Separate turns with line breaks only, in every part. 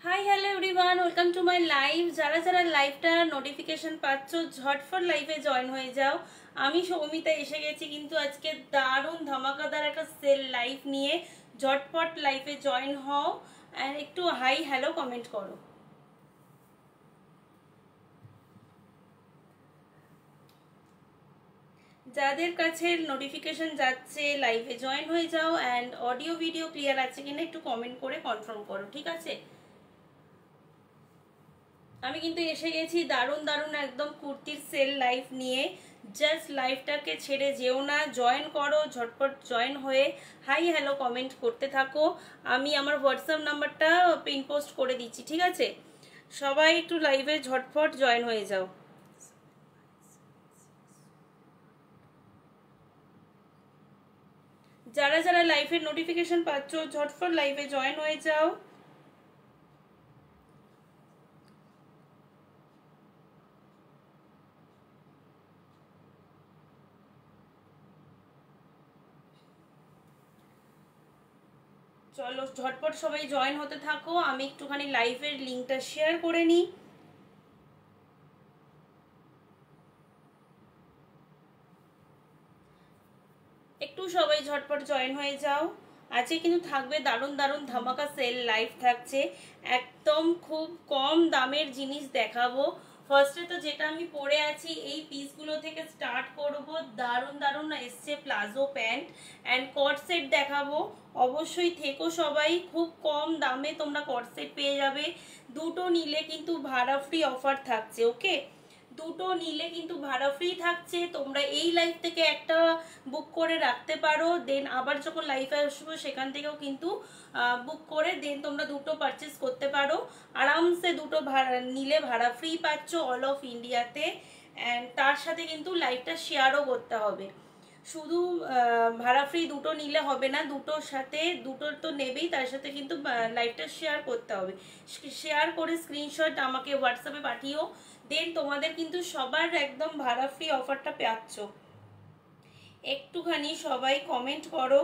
Hi hello everyone, welcome to my live. যারা যারা লাইভটা নোটিফিকেশন পাচ্ছ ঝটফট লাইভে জয়েন হয়ে যাও। আমি সৌমিতা এসে গেছি কিন্তু আজকে দারুণ ধামাকাদার একটা সেল লাইভ নিয়ে। ঝটফট লাইভে জয়েন হও অ্যান্ড একটু হাই হ্যালো কমেন্ট করো। যাদের কাছে নোটিফিকেশন যাচ্ছে লাইভে জয়েন হয়ে যাও অ্যান্ড অডিও ভিডিও ক্লিয়ার আছে কিনা একটু কমেন্ট করে কনফার্ম করো, ঠিক আছে? আমি কিন্তু এসে গেছি দারুণ দারুণ একদম কুর্তির সেল লাইভ নিয়ে। জাস্ট লাইভটাকে ছেড়ে যেও না, জয়েন করো, ঝটপট জয়েন হয়ে হাই হ্যালো কমেন্ট করতে থাকো। আমি আমার হোয়াটসঅ্যাপ নাম্বারটা পিন পোস্ট করে দিচ্ছি, ঠিক আছে? সবাই একটু লাইভে ঝটপট জয়েন হয়ে যাও। যারা যারা লাইভের নোটিফিকেশন পাচ্ছ ঝটপট লাইভে জয়েন হয়ে যাও। চলো ঝটপট সবাই জয়েন হতে থাকো, আমি একটুখানি লাইভের লিঙ্কটা শেয়ার করে নিই। একটু সবাই ঝটপট জয়েন হয়ে যাও। আজকে কিন্তু থাকবে দারুণ দারুণ ধামাকা সেল লাইভ থাকছে। একদম খুব কম দামের জিনিস দেখাবো। ফার্স্টে তো যেটা আমি পরে আছি এই পিসগুলো থেকে স্টার্ট করব। দারুণ দারুণ এসছে প্লাজো প্যান্ট অ্যান্ড কট সেট দেখাবো। অবশ্যই থেকো সবাই, খুব কম দামে তোমরা কট সেট পেয়ে যাবে। দুটো নিলে কিন্তু ভাড়া ফ্রি অফার থাকছে, ওকে? দুটো নিলে কিন্তু ভাড়া ফ্রি থাকছে। তোমরা এই লাইভ থেকে একটা বুক করে রাখতে পারো, দেন আবার যখন লাইভে আসবো সেখান থেকেও কিন্তু বুক করে দেন তোমরা দুটো পারচেস করতে পারো। আরামসে দুটো ভাড়া নিলে ভাড়া ফ্রি পাচ্ছ অল অফ ইন্ডিয়াতে। অ্যান্ড তার সাথে কিন্তু লাইভটা শেয়ারও করতে হবে। শুধু ভাড়া ফ্রি দুটো নিলে হবে না, দুটোর সাথে দুটো তো নেবেই, তার সাথে কিন্তু লাইভটা শেয়ার করতে হবে। শেয়ার করে স্ক্রিনশট আমাকে হোয়াটসঅ্যাপে পাঠিও, দেন তোমাদের কিন্তু সবার একদম ভাড়া ফ্রি অফারটা পাচ্ছ। একটুখানি সবাই কমেন্ট করো,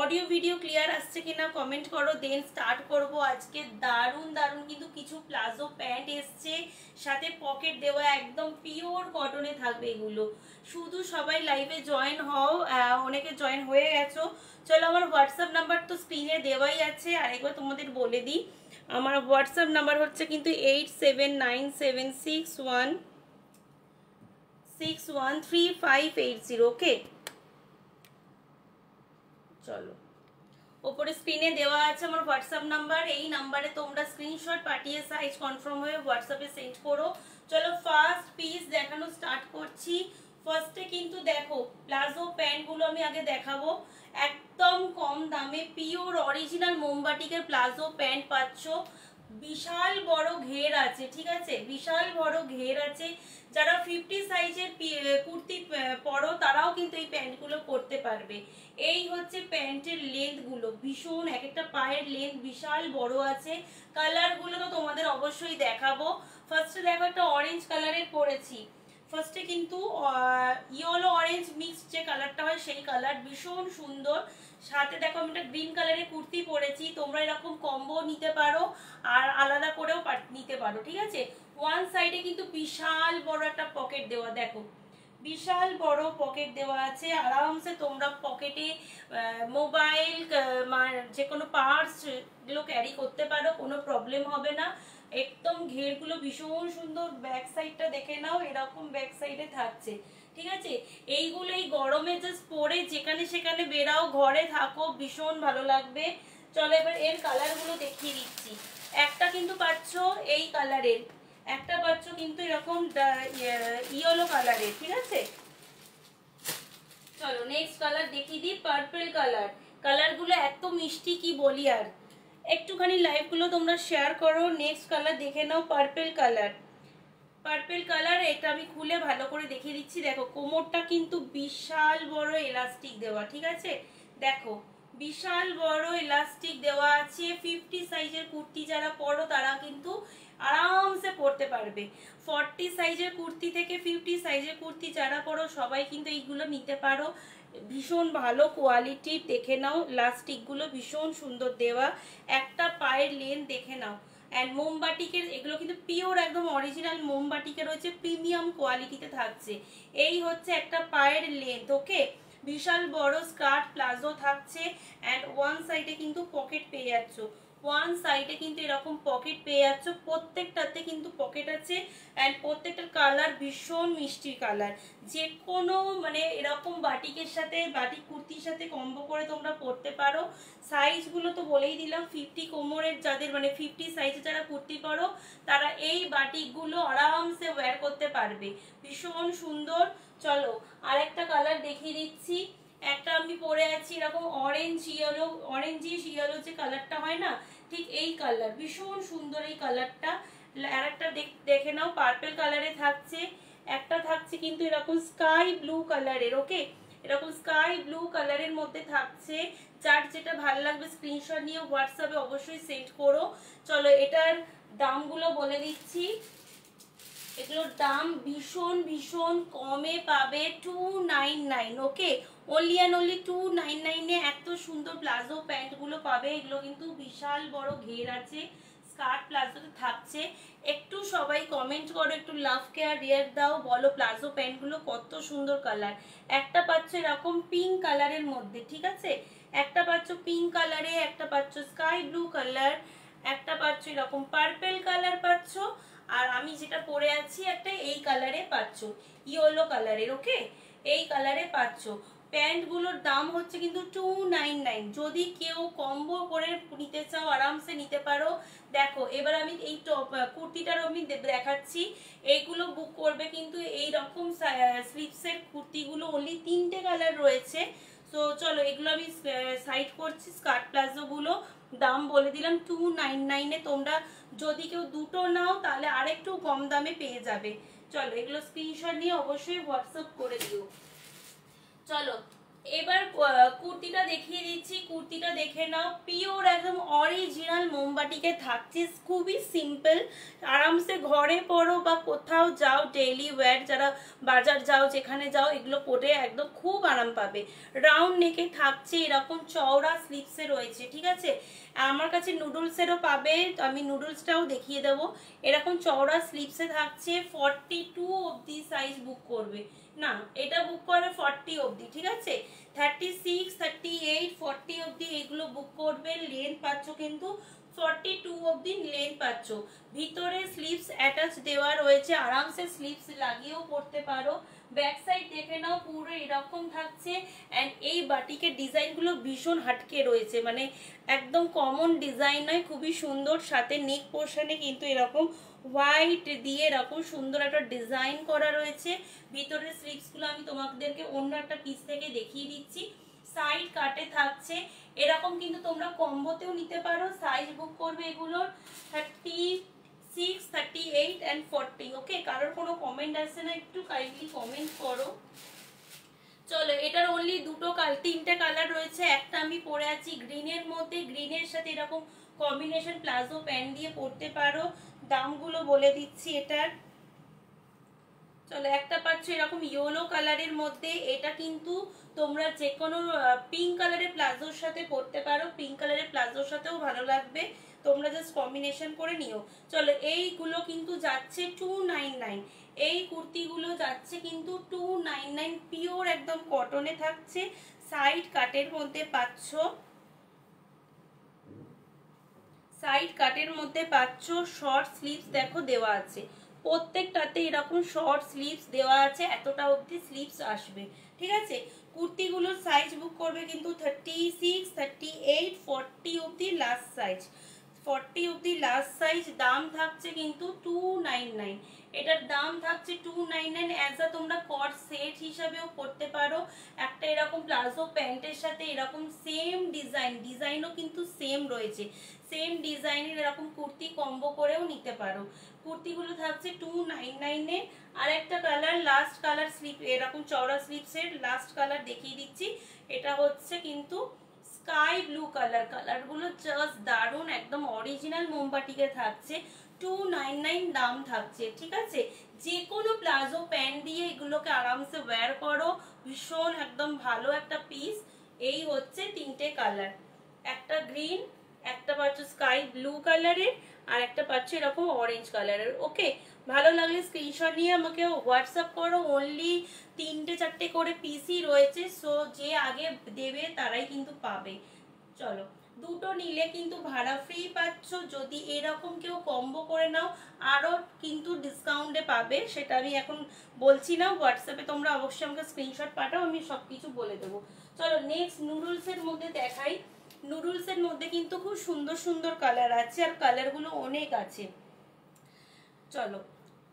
অডিও ভিডিও ক্লিয়ার আসছে কিনা কমেন্ট করো, দেন স্টার্ট করব। আজকে দারুণ দারুণ কিন্তু কিছু প্লাজো প্যান্ট এসছে, সাথে পকেট দেওয়া, একদম পিওর কটনে থাকবে এগুলো। শুধু সবাই লাইভে জয়েন হও, অনেকে জয়েন হয়ে গেছো। চলো, আমার হোয়াটসঅ্যাপ নাম্বার তো স্ক্রিনে দেওয়াই আছে, আরেকবার তোমাদের বলে দিই। আমার হোয়াটসঅ্যাপ নাম্বার হচ্ছে কিন্তু 879761613580, ওকে? চলো, ওপরে স্ক্রিনে দেওয়া আছে আমার হোয়াটসঅ্যাপ নাম্বার। এই নাম্বারে তোমরা স্ক্রিনশট পাঠিয়ে সাইজ কনফার্ম হয়ে হোয়াটসঅ্যাপে সেন্ড করো। চলো ফার্স্ট পিস দেখানো স্টার্ট করছি। ফার্স্টে কিন্তু দেখো প্লাজো প্যান্টগুলো আমি আগে দেখাবো। একদম কম দামে পিওর অরিজিনাল মোমবাটিকের প্লাজো প্যান্ট পাচ্ছ। বিশাল বড় ঘের আছে, ঠিক আছে? বিশাল বড় ঘের আছে। যারা 50 সাইজের কুর্তি পরো তারাও কিন্তু এই প্যান্টগুলো পরতে পারবে। এই হচ্ছে প্যান্টের লেন্থ গুলো, ভীষণ এক একটা পায়ের লেন্থ বিশাল বড় আছে। কালার গুলো তো তোমাদের অবশ্যই দেখাবো। ফার্স্টে দেখো একটা অরেঞ্জ কালারের পরেছি। ফার্স্টে কিন্তু ইয়েলো অরেঞ্জ মিক্স যে কালারটা হয় সেই কালার, ভীষণ সুন্দর। সাথে দেখো আমি একটা গ্রিন কালারের কুর্তি পরেছি। তোমরা এরকম কম্বো নিতে পারো আর আলাদা করেও নিতে পারো, ঠিক আছে? ওয়ান সাইডে কিন্তু বিশাল বড় একটা পকেট দেওয়া, দেখো বিশাল বড় পকেট দেওয়া আছে। আরামসে তোমরা পকেটে মোবাইল, যে কোনো পার্স গুলো ক্যারি করতে পারো, কোনো প্রবলেম হবে না। একদম ঘেরগুলো ভীষণ সুন্দর। ব্যাক সাইডটা দেখে নাও, এরকম ব্যাক সাইডে থাকছে, ঠিক আছে? এইগুলো এই গরমে জাস্ট পরে যেখানে সেখানে বেরাও, ঘরে থাকো, ভীষণ ভালো লাগবে। চলো এবার এর কালারগুলো দেখিয়ে দিচ্ছি। একটা কিন্তু পাচ্ছ এই কালারের, একটা পাচ্ছ কিন্তু এরকম ইয়েলো কালারের, ঠিক আছে? চলো নেক্সট কালার দেখিয়ে দিই, পার্পল কালার। কালারগুলো এত মিষ্টি কি বলি আর। একটুখানি লাইভ গুলো তোমরা শেয়ার করো। নেক্সট কালার দেখে নাও, পার্পল কালার। পার্পল কালার, এটা আমি খুলে ভালো করে দেখিয়ে দিচ্ছি। দেখো কোমরটা কিন্তু বিশাল বড় এলাস্টিক দেওয়া, ঠিক আছে? দেখো বিশাল বড় এলাস্টিক দেওয়া আছে। 50 সাইজের কুর্তি যারা পরো তারা কিন্তু আরামসে পরতে পারবে। 40 সাইজের কুর্তি থেকে 50 সাইজের কুর্তি যারা পরো সবাই কিন্তু এইগুলো নিতে পারো। ভীষণ ভালো কোয়ালিটির, দেখে নাও ইলাস্টিক গুলো ভীষণ সুন্দর দেওয়া। একটা পায়ের লেন্থ দেখে নাও, অ্যান্ড মোমবাটিকের এগুলো কিন্তু পিওর একদম অরিজিনাল মোমবাটিকে রয়েছে, প্রিমিয়াম কোয়ালিটিতে থাকছে। এই হচ্ছে একটা পায়ের লেন্থ, ওকে। বিশাল বড় স্কার্ট প্লাজো থাকছে অ্যান্ড ওয়ান সাইডে কিন্তু পকেট পেয়ে যাচ্ছ, ওয়ান সাইডে কিন্তু এরকম পকেট পেয়ে যাচ্ছ, প্রত্যেকটাতে কিন্তু পকেট আছে অ্যান্ড প্রত্যেকটার কালার ভীষণ মিষ্টি কালার। যে কোনো মানে এরকম বাটিকের সাথে, বাটিক কুর্তির সাথে কম্বো করে তোমরা পরতে পারো। সাইজগুলো তো বলেই দিলাম, 50 কোমরের যাদের মানে 50 সাইজে যারা কুর্তি পরো তারা এই বাটিকগুলো আরামসে ওয়্যার করতে পারবে, ভীষণ সুন্দর। চলো আর একটা কালার দেখিয়ে দিচ্ছি। একটা আমি পরে আছি এরকম অরেঞ্জ ইয়েলো, অরেঞ্জিশ ইয়েলো যে কালারটা হয় না, ঠিক এই কালার, ভীষণ সুন্দর এই কালারটা। আর একটা দেখে নাও, পার্পল কালারে থাকছে, একটা থাকছে কিন্তু এরকম স্কাই ব্লু কালারের, ওকে, এরকম স্কাই ব্লু কালারের মধ্যে থাকছে। যার যেটা ভালো লাগবে স্ক্রিনশট নিয়ে হোয়াটসঅ্যাপে অবশ্যই সেন্ড করো। চলো এটার দামগুলো বলে দিচ্ছি। এগুলোর দাম ভীষণ ভীষণ কমে পাবে, 299, ওকে, অনলি অ্যান্ড অনলি 299 এত সুন্দর প্লাজো প্যান্টগুলো পাবে। এগুলো কিন্তু বিশাল বড় ঘের আছে, স্কার্ট প্লাজোতে থাকছে। একটু সবাই কমেন্ট করো, একটু লাভ কেয়ার রিয়াক্ট দাও, বলো প্লাজো প্যান্টগুলো কত সুন্দর কালার। একটা পাচ্ছ এরকম পিঙ্ক কালারের মধ্যে, ঠিক আছে, একটা পাচ্ছ পিঙ্ক কালারে, একটা পাচ্ছ স্কাই ব্লু কালার, একটা পাচ্ছ এরকম পার্পল কালার পাচ্ছ, আর আমি যেটা পরে আছি একটা এই কালারে পাচ্ছ, ইয়েলো কালারের, ওকে, এই কালারে পাচ্ছ। প্যান্টগুলোর দাম হচ্ছে কিন্তু 299। যদি কেউ কম্বো করে নিতে চাও আরামসে নিতে পারো। দেখো এবার আমি এই টপ কুর্তিটার আমি দেখাচ্ছি, এইগুলো বুক করবে কিন্তু এই রকম স্লিভসের কুর্তিগুলো অনলি 3টে কালার রয়েছে। তো চলো এগুলো আমি সাইড করছি। স্কার্ট প্লাজো গুলো দাম বলে দিলাম 299 তোমরা যদি কেউ দুটো নাও তাহলে আরেকটু কম দামে পেয়ে যাবে। চলো এগুলো স্ক্রিনশট নিয়ে অবশ্যই হোয়াটসঅ্যাপ করে দিও। চলো এবার কুর্তিটা দেখিয়ে দিচ্ছি, কুর্তিটা দেখে নাও, পিওর একদম অরিজিনাল মোমবাটিকে থাকছে, খুবই সিম্পল, আরামসে ঘরে পরো বা কোথাও যাও ডেইলি ওয়্যার, যারা বাজার যাও যেখানে যাও এগুলো পরে একদম খুব আরাম পাবে। রাউন্ড নেকে থাকছে, এরকম চওড়া স্লিভসে রয়েছে, ঠিক আছে। আমার কাছে নুডলসেরও পাবে, আমি নুডলসটাও দেখিয়ে দেবো। এরকম চওড়া স্লিভসে থাকছে, 42 অবধি সাইজ বুক করবে, না এটা বুক করে 40 অবধি, ঠিক আছে, 36, 38, 40 অবধি এগুলো বুক করবে। লেন্থ পাচ্ছ কিন্তু 42 অবধি লেন্থ পাচ্ছ। ভিতরে স্লিভস অ্যাটাচ দেওয়া রয়েছে, আরামসে স্লিভস লাগিয়েও পরতে পারো। ব্যাক সাইড দেখে নাও, পুরো এরকম থাকছে অ্যান্ড এই বাটিকের ডিজাইনগুলো ভীষণ হাটকে রয়েছে, মানে একদম কমন ডিজাইন নয়, খুবই সুন্দর। সাথে নেক পোর্শনে কিন্তু এরকম হোয়াইট দিয়ে এরকম সুন্দর একটা ডিজাইন করা রয়েছে। ভিতরের স্লিভসগুলো আমি তোমাদেরকে অন্য একটা পিস থেকে দেখিয়ে দিচ্ছি। সাইড কাটে থাকছে, এরকম কিন্তু তোমরা কম্বোতেও নিতে পারো। সাইজ বুক করবে এগুলোর 36, 38 and 40, ওকে। কারোর কোনো কমেন্ট আসছে না, একটু কাইন্ডলি কমেন্ট করো। চলো এটার অনলি তিনটে কালার রয়েছে। একটা আমি পরে আছি গ্রিনের মধ্যে, গ্রিনের সাথে এরকম কম্বিনেশন প্লাজো প্যান্ট দিয়ে পরতে পারো। দামগুলো বলে দিচ্ছি এটার। চলো একটা পাচ্ছ এরকম ইয়েলো কালারের মধ্যে, এটা কিন্তু তোমরা যে কোনো পিঙ্ক কালারের প্লাজোর সাথে পরতে পারো, পিঙ্ক কালারের প্লাজোর সাথেও ভালো লাগবে, তোমরা জাস্ট কম্বিনেশন করে নিও। চলো এইগুলো কিন্তু যাচ্ছে 299, এই কুর্তিগুলো যাচ্ছে কিন্তু 299, পিওর একদম কটনে থাকছে, সাইড কাটের মধ্যে পাচ্ছ, সাইড কাটের মধ্যে পাচ্ছ, শর্ট স্লিভস দেখো দেওয়া আছে, প্রত্যেকটাতে এরকম শর্ট স্লিভস দেওয়া আছে, এতটা অবধি স্লিভস আসবে, ঠিক আছে। কুর্তিগুলোর সাইজ বুক করবে কিন্তু 36, 38, 40 অবধি লাস্ট সাইজ, 40 অবধি লাস্ট সাইজ। দাম থাকছে কিন্তু 299, এটার দাম থাকছে 299। অ্যাজ আ তোমরা কট সেট হিসাবেও করতে পারো, একটা এরকম প্লাজো প্যান্টের সাথে এরকম সেম ডিজাইনও কিন্তু সেম রয়েছে, সেম ডিজাইনের এরকম কুর্তি কম্বো করেও নিতে পারো। কুর্তিগুলো থাকছে 299 আর একটা কালার, লাস্ট কালার স্লিপ, এরকম চওড়া স্লিপসের লাস্ট কালার দেখিয়ে দিচ্ছি। এটা হচ্ছে কিন্তু স্কাই ব্লু কালার, কালারগুলো জাস্ট দারুণ, একদম অরিজিনাল মোমবাটিকে থাকছে, 299 দাম থাকছে, ঠিক আছে। যে কোনো প্লাজো প্যান্ট দিয়ে এগুলোকে আরামসে ওয়্যার করো, ভীষণ একদম ভালো একটা পিস। এই হচ্ছে তিনটে কালার, একটা গ্রিন, একটা পাচ্ছ স্কাই ব্লু কালারের, আর একটা পাচ্ছ এরকম অরেঞ্জ কালারের। ওকে, ভালো লাগলে স্ক্রিনশট নিয়ে আমাকে হোয়াটসঅ্যাপ করো। অনলি 3-4 করে পিসই রয়েছে, সো যে আগে দেবে তারাই কিন্তু পাবে। চলো, দুটো নিলে কিন্তু ভাড়া ফ্রি পাচ্ছ। যদি এরকম কেউ কম্বো করে নাও আরও কিন্তু ডিসকাউন্টে পাবে, সেটা আমি এখন বলছি না। হোয়াটসঅ্যাপে তোমরা অবশ্যই আমাকে স্ক্রিনশট পাঠাও, আমি সব কিছু বলে দেবো। চলো নেক্সট নুডলসের মধ্যে দেখাই। নুডলসের মধ্যে কিন্তু খুব সুন্দর সুন্দর কালার আছে, আর কালারগুলো অনেক আছে। চলো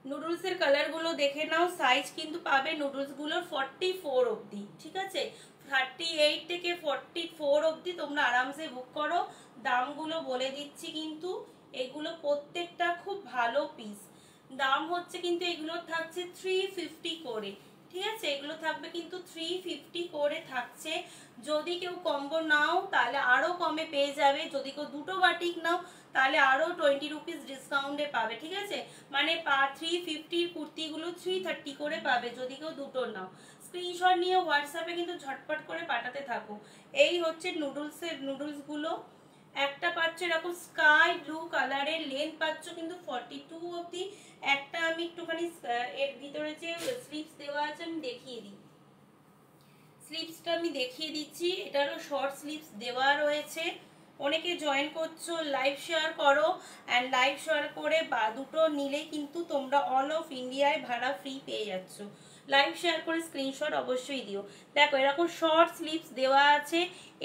নুডলসের কালারগুলো দেখে নাও। সাইজ কিন্তু পাবে নুডলসগুলোর 44 অবধি, ঠিক আছে? 38 থেকে 44 অবধি তোমরা আরামসে বুক করো। দামগুলো বলে দিচ্ছি কিন্তু, এগুলো প্রত্যেকটা খুব ভালো পিস। দাম হচ্ছে কিন্তু এগুলো থাকছে 350 করে, ঠিক আছে? এগুলো থাকবে কিন্তু 350 করে থাকছে। যদি কেউ কম্বো নাও তাহলে আরো কমে পেয়ে যাবে। যদি কেউ দুটো বাটিক নাও তাহলে আরো 20 রুপিস ডিসকাউন্টে পাবে, ঠিক আছে? মানে 350 কুর্তিগুলো 330 করে পাবে যদি কেউ দুটো নাও। স্ক্রিনশট নিয়ে হোয়াটসঅ্যাপে কিন্তু ঝটপট করে পাঠাতে থাকো। এই হচ্ছে নুডলসগুলো। একটা পাচ্ছ এরকম স্কাই ব্লু কালারের, লেন্থ পাচ্ছ কিন্তু 42 অবধি। একটা আমি একটুখানি এর ভিতরে যে স্লিপস দেওয়া আছে আমি দেখিয়ে দিই। স্লিপসটা আমি দেখিয়ে দিচ্ছি, এটারও শর্ট স্লিপস দেওয়া রয়েছে। অনেকে জয়েন করছো, লাইভ শেয়ার করো, অ্যান্ড লাইভ শেয়ার করে বা দুটো নিলে কিন্তু তোমরা অল অফ ইন্ডিয়ায় ভাড়া ফ্রি পেয়ে যাচ্ছ। লাইভ শেয়ার করে স্ক্রিনশট অবশ্যই দিও। দেখো এরকম শর্ট স্লিপস দেওয়া আছে,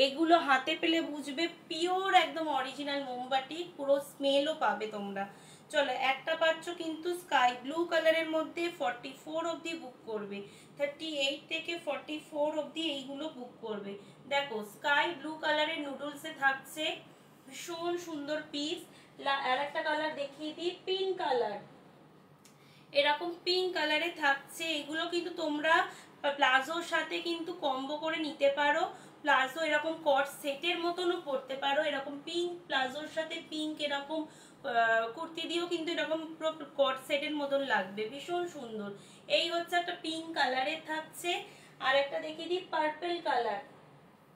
এগুলো হাতে পেলে বুঝবে পিওর একদম অরিজিনাল মোমবাটি, পুরো স্মেলও পাবে তোমরা। চলো একটা পাচ্ছ কিন্তু স্কাই ব্লু কালারের মধ্যে 44 অবধি বুক করবে। 38 থেকে 44 অবধি এইগুলো বুক করবে। দেখো স্কাই ব্লু কালারের নুডলসে থাকছে ভীষণ সুন্দর পিস। আর একটা কালার দেখিয়ে দিই, পিঙ্ক কালার। এরকম পিঙ্ক কালারে থাকছে। এগুলো কিন্তু তোমরা প্লাজোর সাথে কিন্তু কম্বো করে নিতে পারো। প্লাজো এরকম কট সেটের মতনও পরতে পারো। এরকম পিঙ্ক প্লাজোর সাথে পিঙ্ক এরকম কুর্তি দিয়েও কিন্তু এরকম পুরো কট সেটের মতন লাগবে, ভীষণ সুন্দর। এই হচ্ছে একটা পিঙ্ক কালারের থাকছে। আর একটা দেখিয়ে দিই পার্পল কালার।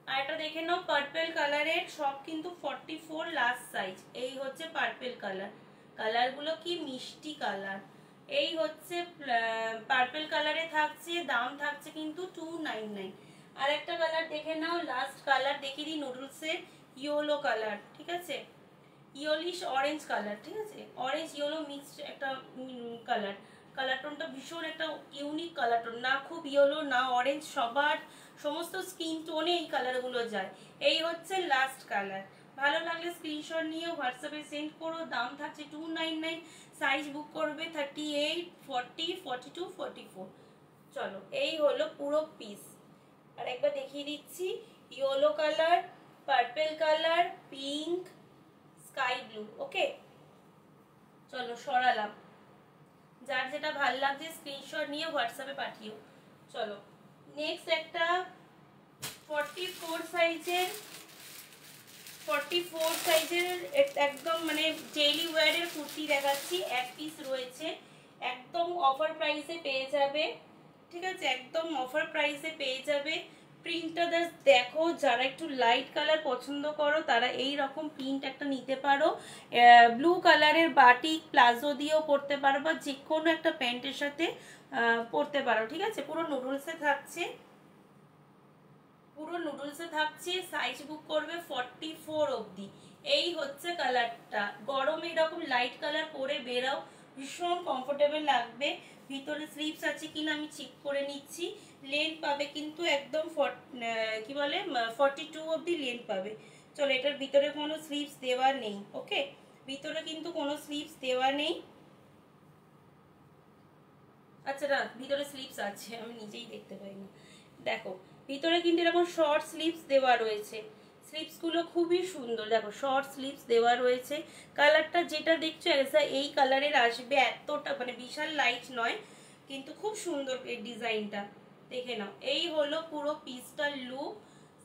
আর একটা দেখে নাও পার্পল কালারের, সব কিন্তু 44 লাস্ট সাইজ। এই হচ্ছে পার্পল কালার। কালারগুলো কি মিষ্টি কালার। এই হচ্ছে পার্পল কালারে থাকছে, দাম থাকছে কিন্তু 299। আর একটা কালার দেখে নাও, লাস্ট কালার দেখিয়ে দিই নুডলসের, ইয়েলো কালার, ঠিক আছে? ইয়েলিশ অরেঞ্জ কালার, ঠিক আছে? অরেঞ্জ ইয়েলো মিক্সড একটা কালার। কালার টোনটা ভীষণ একটা ইউনিক কালার টোন, না খুব ইয়েলো না অরেঞ্জ, সবার সমস্ত স্কিন টোনে এই কালারগুলো যায়। এই হচ্ছে লাস্ট কালার। ভালো লাগলে স্ক্রিনশট নিয়ে হোয়াটসঅ্যাপে সেন্ড করো। দাম থাকছে 299। সাইজ বুক করবে 38, 40, 42, 44। চলো এই হলো পুরো পিস। আর একবার দেখিয়ে দিচ্ছি, yellow colour, purple colour, pink, sky blue. Okay চলো সরালাম। যার যেটা ভালো লাগছে স্ক্রিনশট নিয়ে হোয়াটসঅ্যাপে পাঠিও। চলো নেক্সট একটা 44 সাইজের, 44 সাইজের একদম মানে ডেইলি ওয়্যারের কুর্তি দেখাচ্ছি। এক পিস রয়েছে, একদম অফার প্রাইসে পেয়ে যাবে, ঠিক আছে? একদম অফার প্রাইসে পেয়ে যাবে। প্রিন্টটা দেখো, যারা একটু লাইট কালার পছন্দ করো তারা এই রকম প্রিন্ট একটা নিতে পারো। ব্লু কালারের বাটিক প্লাজো দিয়েও পরতে পারো, বা যে কোনো একটা প্যান্টের সাথে পরতে পারো, ঠিক আছে? পুরো নুডলসে থাকছে, পুরো নুডলসে থাকছে। সাইজ বুক করবে 44 অবধি। এই হচ্ছে কালারটা। গরমে এরকম লাইট কালার পরে বেরাও, ভীষণ কমফোর্টেবল লাগবে। ভিতরে স্লিপস আছে কিনা আমি চেক করে নিচ্ছি। লেন্থ পাবে কিন্তু একদম কি বলে 42 অবধি লেন্থ পাবে। চলো এটার ভিতরে কোনো স্লিপস দেওয়া নেই। ওকে, ভিতরে কিন্তু কোনো স্লিপস দেওয়া নেই। আচ্ছা না, ভিতরে স্লিপস আছে, আমি নিজেই দেখতে পাই না। দেখো ভিতরে কিন্তু এরকম শর্ট স্লিপস দেওয়া রয়েছে। স্লিপসগুলো খুবই সুন্দর, দেখো শর্ট স্লিপস দেওয়া রয়েছে। কালারটা যেটা দেখছো এই কালারের আসবে, এতটা মানে বিশাল লাইট নয়, কিন্তু খুব সুন্দর এই ডিজাইনটা। দেখে নাও, এই হলো পুরো পিসটার লুক।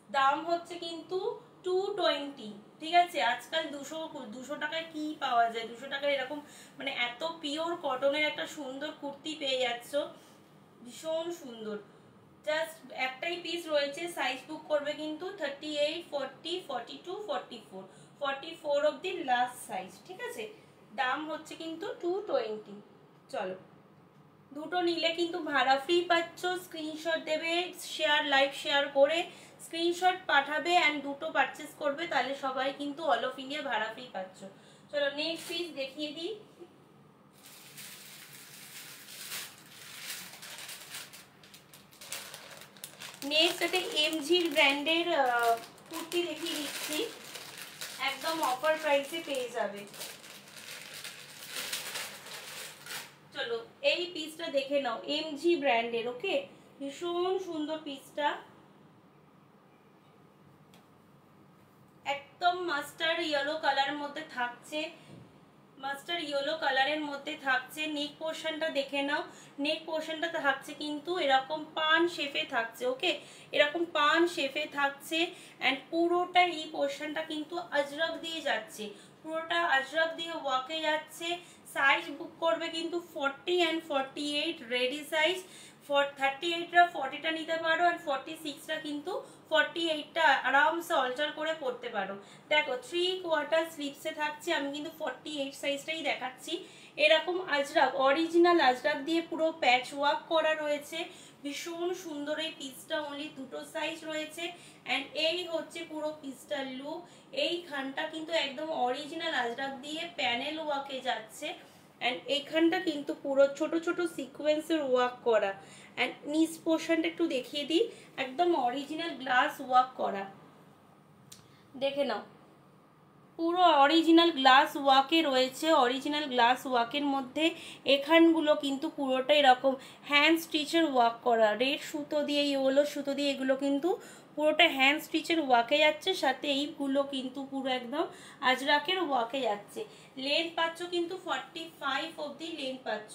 দাম হচ্ছে কিন্তু 220, ঠিক আছে? আজকাল 200 টাকায় কি পাওয়া যায়? 200 টাকায় এরকম মানে এত পিওর কটনের একটা সুন্দর কুর্তি পেয়ে যাচ্ছ, ভীষণ সুন্দর। জাস্ট একটাই পিস রয়েছে। সাইজ বুক করবে কিন্তু 38, 40, 42, 44 অবধি লাস্ট সাইজ, ঠিক আছে? দাম হচ্ছে কিন্তু 220। চলো, দুটো নিলে কিন্তু ভাড়া ফ্রি পাচ্ছ। স্ক্রিনশট দেবে, লাইভ শেয়ার করে স্ক্রিনশট পাঠাবে অ্যান্ড দুটো পারচেস করবে, তাহলে সবাই কিন্তু অল অফ ইন্ডিয়া ভাড়া ফ্রি পাচ্ছ। চলো নেক্সট পিস দেখিয়ে দিই। নেক্সট একটা এমজির ব্র্যান্ডের কুর্তি দেখিয়ে দিচ্ছি, একদম অফার প্রাইসে পেয়ে যাবে। চলো এই পিসটা দেখে নাও, এমজি ব্র্যান্ডের, ওকে, ভীষণ সুন্দর পিসটা, একদম মাস্টার্ড ইয়েলো কালারের মধ্যে থাকছে, মাস্টার্ড ইয়েলো কালারের মধ্যে থাকছে। নেক পোর্শনটা দেখে নাও, নেক পোর্শনটা থাকছে কিন্তু এরকম পান শেপে থাকছে, ওকে, এরকম পান শেপে থাকছে অ্যান্ড পুরোটা এই পোর্শনটা কিন্তু আজরক দিয়ে যাচ্ছে, পুরোটা আজরক দিয়ে ওয়াকে যাচ্ছে। সাইজ বুক করবে কিন্তু 40 অ্যান্ড 48 রেডি সাইজ, 38টা 40টা নিতে পারো অ্যান্ড 46টা কিন্তু 48টা আরামসে অল্টার করে পড়তে পারো। দেখো 3/4 স্লিভসে থাকছে, আমি কিন্তু 48 সাইজটাই দেখাচ্ছি। এরকম আজরাক, অরিজিনাল আজরাক দিয়ে পুরো প্যাচ ওয়ার্ক করা রয়েছে, ভীষণ সুন্দর এই পিসটা, অনলি দুটো সাইজ রয়েছে অ্যান্ড এই হচ্ছে পুরো পিসটার লুক। এই খানটা কিন্তু একদম অরিজিনাল আজরাক দিয়ে প্যানেল ওয়ার্কে যাচ্ছে অ্যান্ড এইখানটা কিন্তু পুরো ছোট ছোট সিকোয়েন্সের ওয়ার্ক করা অ্যান্ড নিচ পোর্শনটা একটু দেখিয়ে দিই, একদম অরিজিনাল গ্লাস ওয়ার্ক করা, দেখে নাও পুরো অরিজিনাল গ্লাস ওয়ার্কে রয়েছে। অরিজিনাল গ্লাস ওয়ার্কের মধ্যে এখানগুলো কিন্তু পুরোটা এরকম হ্যান্ড স্টিচের ওয়ার্ক করা, রেড সুতো দিয়ে ইয়েলো সুতো দিয়ে এগুলো কিন্তু পুরোটা হ্যান্ড স্টিচের ওয়ার্কে যাচ্ছে, সাথে এইগুলো কিন্তু পুরো একদম আজরাকের ওয়ার্কে যাচ্ছে। লেন্থ পাচ্ছ কিন্তু 45 অবধি লেন্থ পাচ্ছ,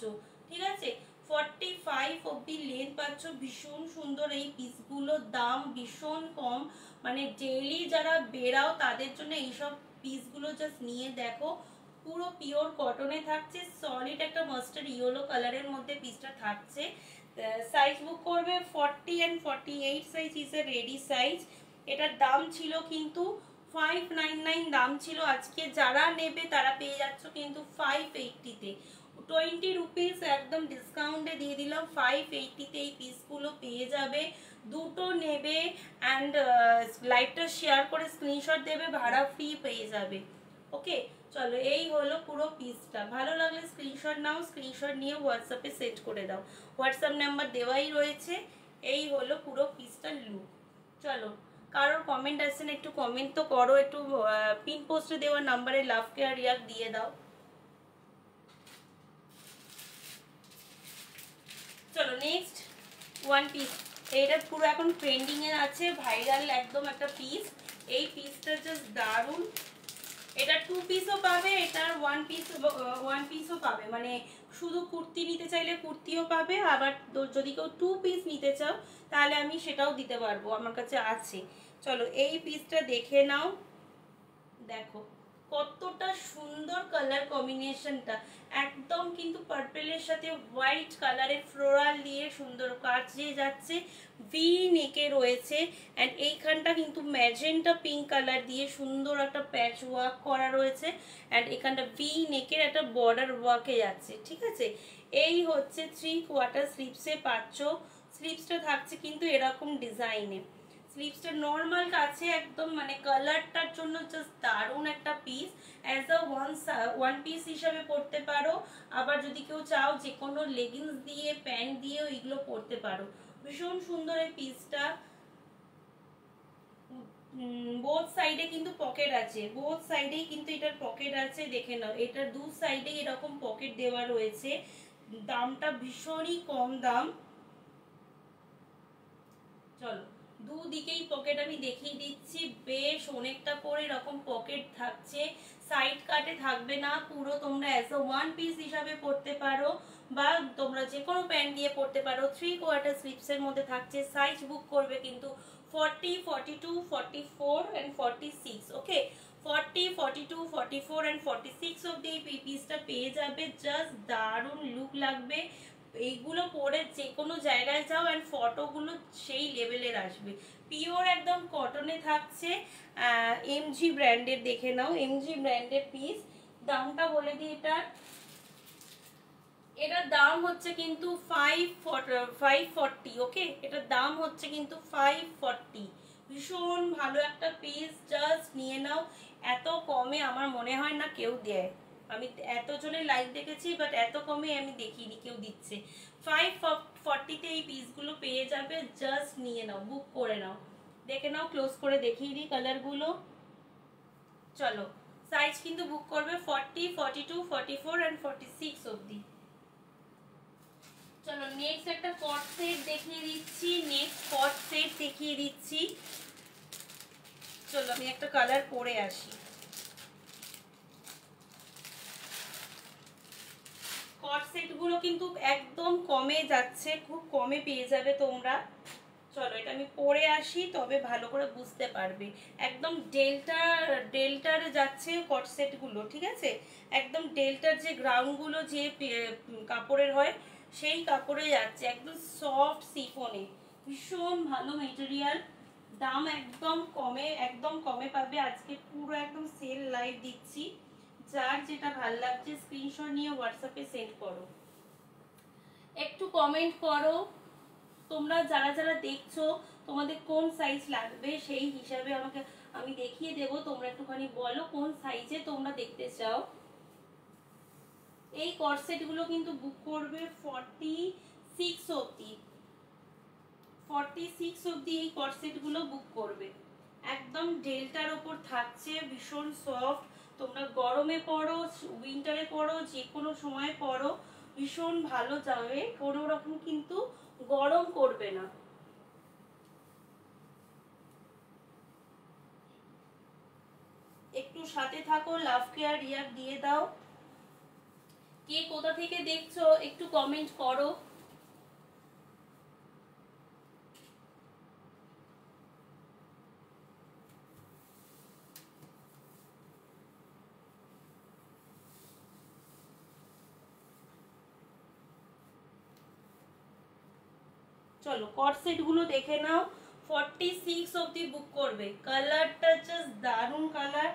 ঠিক আছে, 45 অবধি লেন্থ পাচ্ছ। ভীষণ সুন্দর এই পিসগুলোর দাম ভীষণ কম, মানে ডেইলি যারা বেরাও তাদের জন্য এইসব পিসগুলো জাস্ট নিয়ে দেখো। পুরো পিওর কটনে থাকছে, সলিড একটা মাস্টার্ড ইয়েলো কালারের মধ্যে পিসটা থাকছে। সাইজ বুক করবে 40 and 48 size is a ready size. এটার দাম ছিল কিন্তু 599 দাম ছিল, আজকে যারা নেবে তারা পেয়ে যাচ্ছ কিন্তু 580-তে, 20 রুপিস একদম ডিসকাউন্টে দিয়ে দিলাম। 580-তে এই পিসগুলো পেয়ে যাবে। দুটো নেবে অ্যান্ড লাইভটা শেয়ার করে স্ক্রিনশট দেবে, ভাড়া ফ্রি পেয়ে যাবে, ওকে। চলো এই হলো পুরো পিসটা, ভালো লাগলে স্ক্রিনশট নাও, স্ক্রিনশট নিয়ে হোয়াটসঅ্যাপে সেট করে দাও, হোয়াটসঅ্যাপ নাম্বার দেওয়াই রয়েছে। এই হলো পুরো পিসটার লুক। চলো কারোর কমেন্ট আসছে না, একটু কমেন্ট তো করো, একটু পিন পোস্টে দেওয়া নাম্বারে লাভ কেয়ার রিয়াক্ট দিয়ে দাও। চলো নেক্সট ওয়ান পিস, এটা পুরো এখন ট্রেন্ডিং এ আছে, ভাইরাল একদম একটা পিস। এই পিসটা জাস্ট দারুন, এটা 2 পিসও পাবে, এটার 1 পিসও পাবে, মানে শুধু কুর্তি নিতে চাইলে কুর্তিও পাবে, আবার যদি কেউ 2 পিস নিতে চাও তাহলে আমি সেটাও দিতে পারবো, আমার কাছে আছে। চলো এই পিসটা দেখে নাও, দেখো কতটা সুন্দর কালার কম্বিনেশনটা, একদম কিন্তু পার্পেলের সাথে হোয়াইট কালারের ফ্লোরাল দিয়ে সুন্দর কাজে যাচ্ছে, ভি নেকে রয়েছে অ্যান্ড এইখানটা কিন্তু ম্যাজেন্টা পিঙ্ক কালার দিয়ে সুন্দর একটা প্যাচ ওয়ার্ক করা রয়েছে অ্যান্ড এখানটা ভি নেকের একটা বর্ডার ওয়ার্কে যাচ্ছে, ঠিক আছে। এই হচ্ছে 3/4 স্লিভসে পাচ্ছ, স্লিভসটা থাকছে কিন্তু এরকম ডিজাইনে, স্লিভসটা নর্মাল কাছে একদম, মানে কালারটার জন্য জাস্ট দারুণ একটা piece. As a one piece হিসাবে পরতে পারো, আবার যদি কেউ চাও যে কোনো লেগিংস দিয়ে প্যান্ট দিয়েও এগুলো পরতে পারো। ভীষণ সুন্দর এই পিসটা, বোথ সাইডে কিন্তু পকেট আছে, বোথ সাইডেই কিন্তু এটার পকেট আছে, দেখে নাও এটার দু সাইডে এরকম পকেট দেওয়া রয়েছে। দামটা ভীষণই কম দাম। চলো দুদিকেই পকেট আমি দেখিয়ে দিচ্ছি, বেশ অনেকটা করে এরকম পকেট থাকছে, সাইড কাটে থাকবে না, পুরো তোমরা অ্যাজ আ ওয়ান পিস হিসাবে পরতে পারো বা তোমরা যে কোনো প্যান্ট দিয়ে পরতে পারো। 3/4 স্লিভসের মধ্যে থাকছে, সাইজ বুক করবে কিন্তু 40, 42, 44 and 46, ওকে, 40, 42, 44 and 46 অবধি এই পিসটা পেয়ে যাবে। জাস্ট দারুণ লুক লাগবে, এইগুলো পরে যে কোনো জায়গায় যাও অ্যান্ড ফটোগুলো সেই লেভেলের আসবে। পিওর একদম কটনে থাকছে, এমজি ব্র্যান্ডের, দেখে নাও এমজি ব্র্যান্ডের পিস, দামটা বলে দিই। এটার দাম হচ্ছে কিন্তু 540। ওকে, এটার দাম হচ্ছে কিন্তু 540। ভীষণ ভালো একটা পিস, জাস্ট নিয়ে নাও। এত কমে আমার মনে হয় না কেউ দেয়। আমি এতজনের লাইভ দেখেছি, বাট এত কমে আমি দেখিনি কেউ দিচ্ছে। 540-তে এই পিসগুলো পেয়ে যাবে, জাস্ট নিয়ে নাও, বুক করে নাও। দেখে নাও, ক্লোজ করে দেখিয়ে দিই কালারগুলো। চলো, সাইজ কিন্তু বুক করবে 40, 42, 44 and 46 অবধি। চলো নেক্সট একটা কট সেট দেখিয়ে দিচ্ছি। চলো আমি একটা কালার পরে আসি। কট সেট গুলো কিন্তু একদম কমে যাচ্ছে, খুব কমে পেয়ে যাবে তোমরা। চলো এটা আমি পরে আসি, তবে ভালো করে বুঝতে পারবে। একদম ডেল্টার যাচ্ছে কট সেট গুলো, ঠিক আছে? একদম ডেল্টার যে গ্রাউন্ড গুলো যে কাপড়ের হয়, সেই কাপড়ে যাচ্ছে, একদম সফট সিফনে, ভীষণ ভালো মেটেরিয়াল। দাম একদম কমে পাবে। আজকে পুরো একদম সেল লাইভ দিচ্ছি। যার যেটা ভালো লাগছে স্ক্রিনশট নিয়ে হোয়াটসঅ্যাপে সেন্ড করো। একটু কমেন্ট করো তোমরা যারা যারা দেখছো, তোমাদের কোন সাইজ লাগবে সেই হিসাবে আমি দেখিয়ে দেব। তোমরা একটুখানি বলো কোন সাইজে তোমরা দেখতে চাও। এই কর্সেট গুলো কিন্তু বুক করবে 46 অবধি। 46 অবধি এই কর্সেট গুলো বুক করবে। একদম ডেল্টার ওপর থাকছে, ভীষণ সফট। তোমরা গরমে পরো, উইন্টারে পরো, যে কোনো সময় পরো, ভীষণ ভালো যাবে। কোনো রকম কিন্তু গরম করবে না। একটু সাথে থাকো, লাভ কেয়ার রিয়াক্ট দিয়ে দাও। কে কোথা থেকে দেখছো একটু কমেন্ট করো। চলো কট সেট গুলো দেখে নাও। 46 অবধি বুক করবে। কালারটা জাস্ট দারুণ কালার।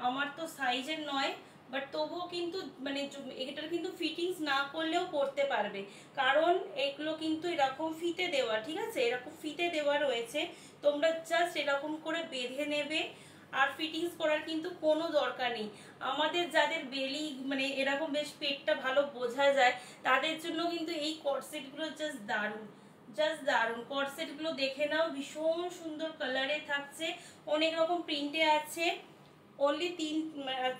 আমার তো সাইজের নয়, বাট তবুও কিন্তু মানে এটার কিন্তু ফিটিংস না করলেও পরতে পারবে, কারণ এগুলো কিন্তু এরকম ফিতে দেওয়া, ঠিক আছে? এরকম ফিতে দেওয়া রয়েছে, তোমরা জাস্ট এরকম করে বেঁধে নেবে। আর ফিটিংস করার কিন্তু কোনো দরকার নেই। আমাদের যাদের বেলি মানে এরকম বেশ পেটটা ভালো বোঝা যায়, তাদের জন্য কিন্তু এই কটসেটগুলো জাস্ট দারুণ, জাস্ট দারুণ। কটসেট গুলো দেখে নাও, ভীষণ সুন্দর কালারে থাকছে, অনেক রকম প্রিন্টে আছে। অনলি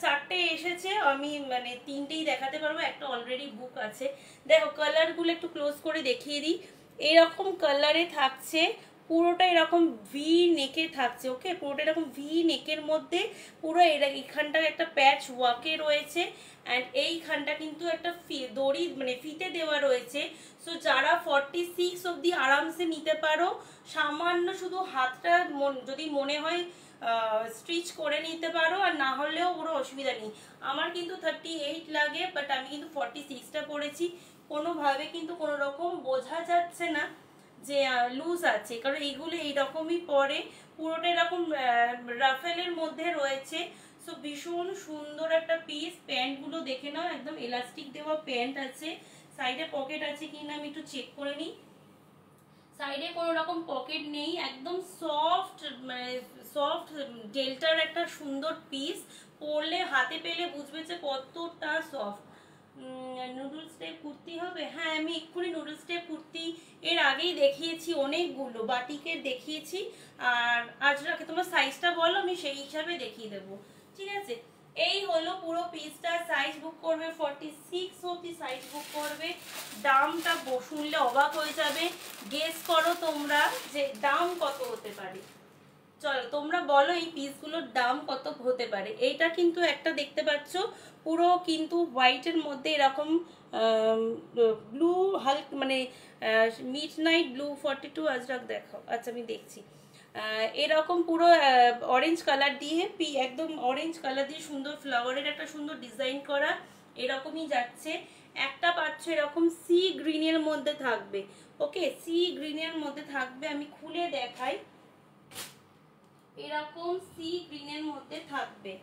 4টে এসেছে, আমি মানে 3টেই দেখাতে পারবো, একটা অলরেডি বুক আছে। দেখো কালার গুলো একটু ক্লোজ করে দেখিয়ে দিই। এরকম কালারে থাকছে, পুরোটা এরকম ভি নেকে থাকছে। ওকে, পুরোটা এরকম ভি নেকের মধ্যে পুরো এইখানটা একটা প্যাচ ওয়ার্কে রয়েছে, অ্যান্ড এইখানটা কিন্তু একটা দড়ি মানে ফিতে দেওয়া রয়েছে। সো যারা 46 অবধি আরামসে নিতে পারো, সামান্য শুধু হাতটা যদি মনে হয় স্টিচ করে নিতে পারো, আর না হলেও কোনো অসুবিধা নেই। আমার কিন্তু 38 লাগে, বাট আমি কিন্তু 46টা পরেছি। কোনোভাবে কিন্তু কোনো রকম বোঝা যাচ্ছে না যে লুজ আছে, কারণ এইগুলো এইরকমই পরে। পুরোটা এরকম রাফেলের মধ্যে রয়েছে। সো ভীষণ সুন্দর একটা পিস। প্যান্টগুলো দেখে নাও, একদম এলাস্টিক দেওয়া প্যান্ট আছে। সাইডে পকেট আছে কিনা আমি একটু চেক করে নিই। সাইডে কোনো রকম পকেট নেই, একদম সফট মানে সফট ডেল্টার একটা সুন্দর পিস। পরলে হাতে পেলে বুঝবে যে কতটা সফট। নুডলস টাইপ কুর্তি হবে? হ্যাঁ, আমি এক্ষুনি নুডলস টাইপ কুর্তি এর আগেই দেখিয়েছি, অনেকগুলো বাটিকের দেখিয়েছি। আর আজরাকে তোমার সাইজটা বলো, আমি সেই হিসাবে দেখিয়ে দেবো, ঠিক আছে? এই হলো পুরো পিসটা। সাইজ বুক করবে 46 অবধি সাইজ বুক করবে। দামটা শুনলে অবাক হয়ে যাবে। গেস করো তোমরা যে দাম কত হতে পারে। চলো তোমরা বলো এই পিসগুলোর দাম কত হতে পারে। এইটা কিন্তু একটা দেখতে পাচ্ছ পুরো কিন্তু হোয়াইটের মধ্যে এরকম ব্লু হালক মানে মিড নাইট ব্লু 42 আজরাক দেখাও। আচ্ছা আমি দেখছি। এরকম পুরো অরেঞ্জ কালার দিয়ে একদম অরেঞ্জ কালার দিয়ে সুন্দর ফ্লাওয়ারের একটা সুন্দর ডিজাইন করা, এরকমই যাচ্ছে। একটা পাচ্ছ এরকম সি গ্রিনের মধ্যে থাকবে। ওকে, সি গ্রিনের মধ্যে থাকবে, আমি খুলে দেখাই। এরকম সি গ্রিনের মধ্যে থাকবে,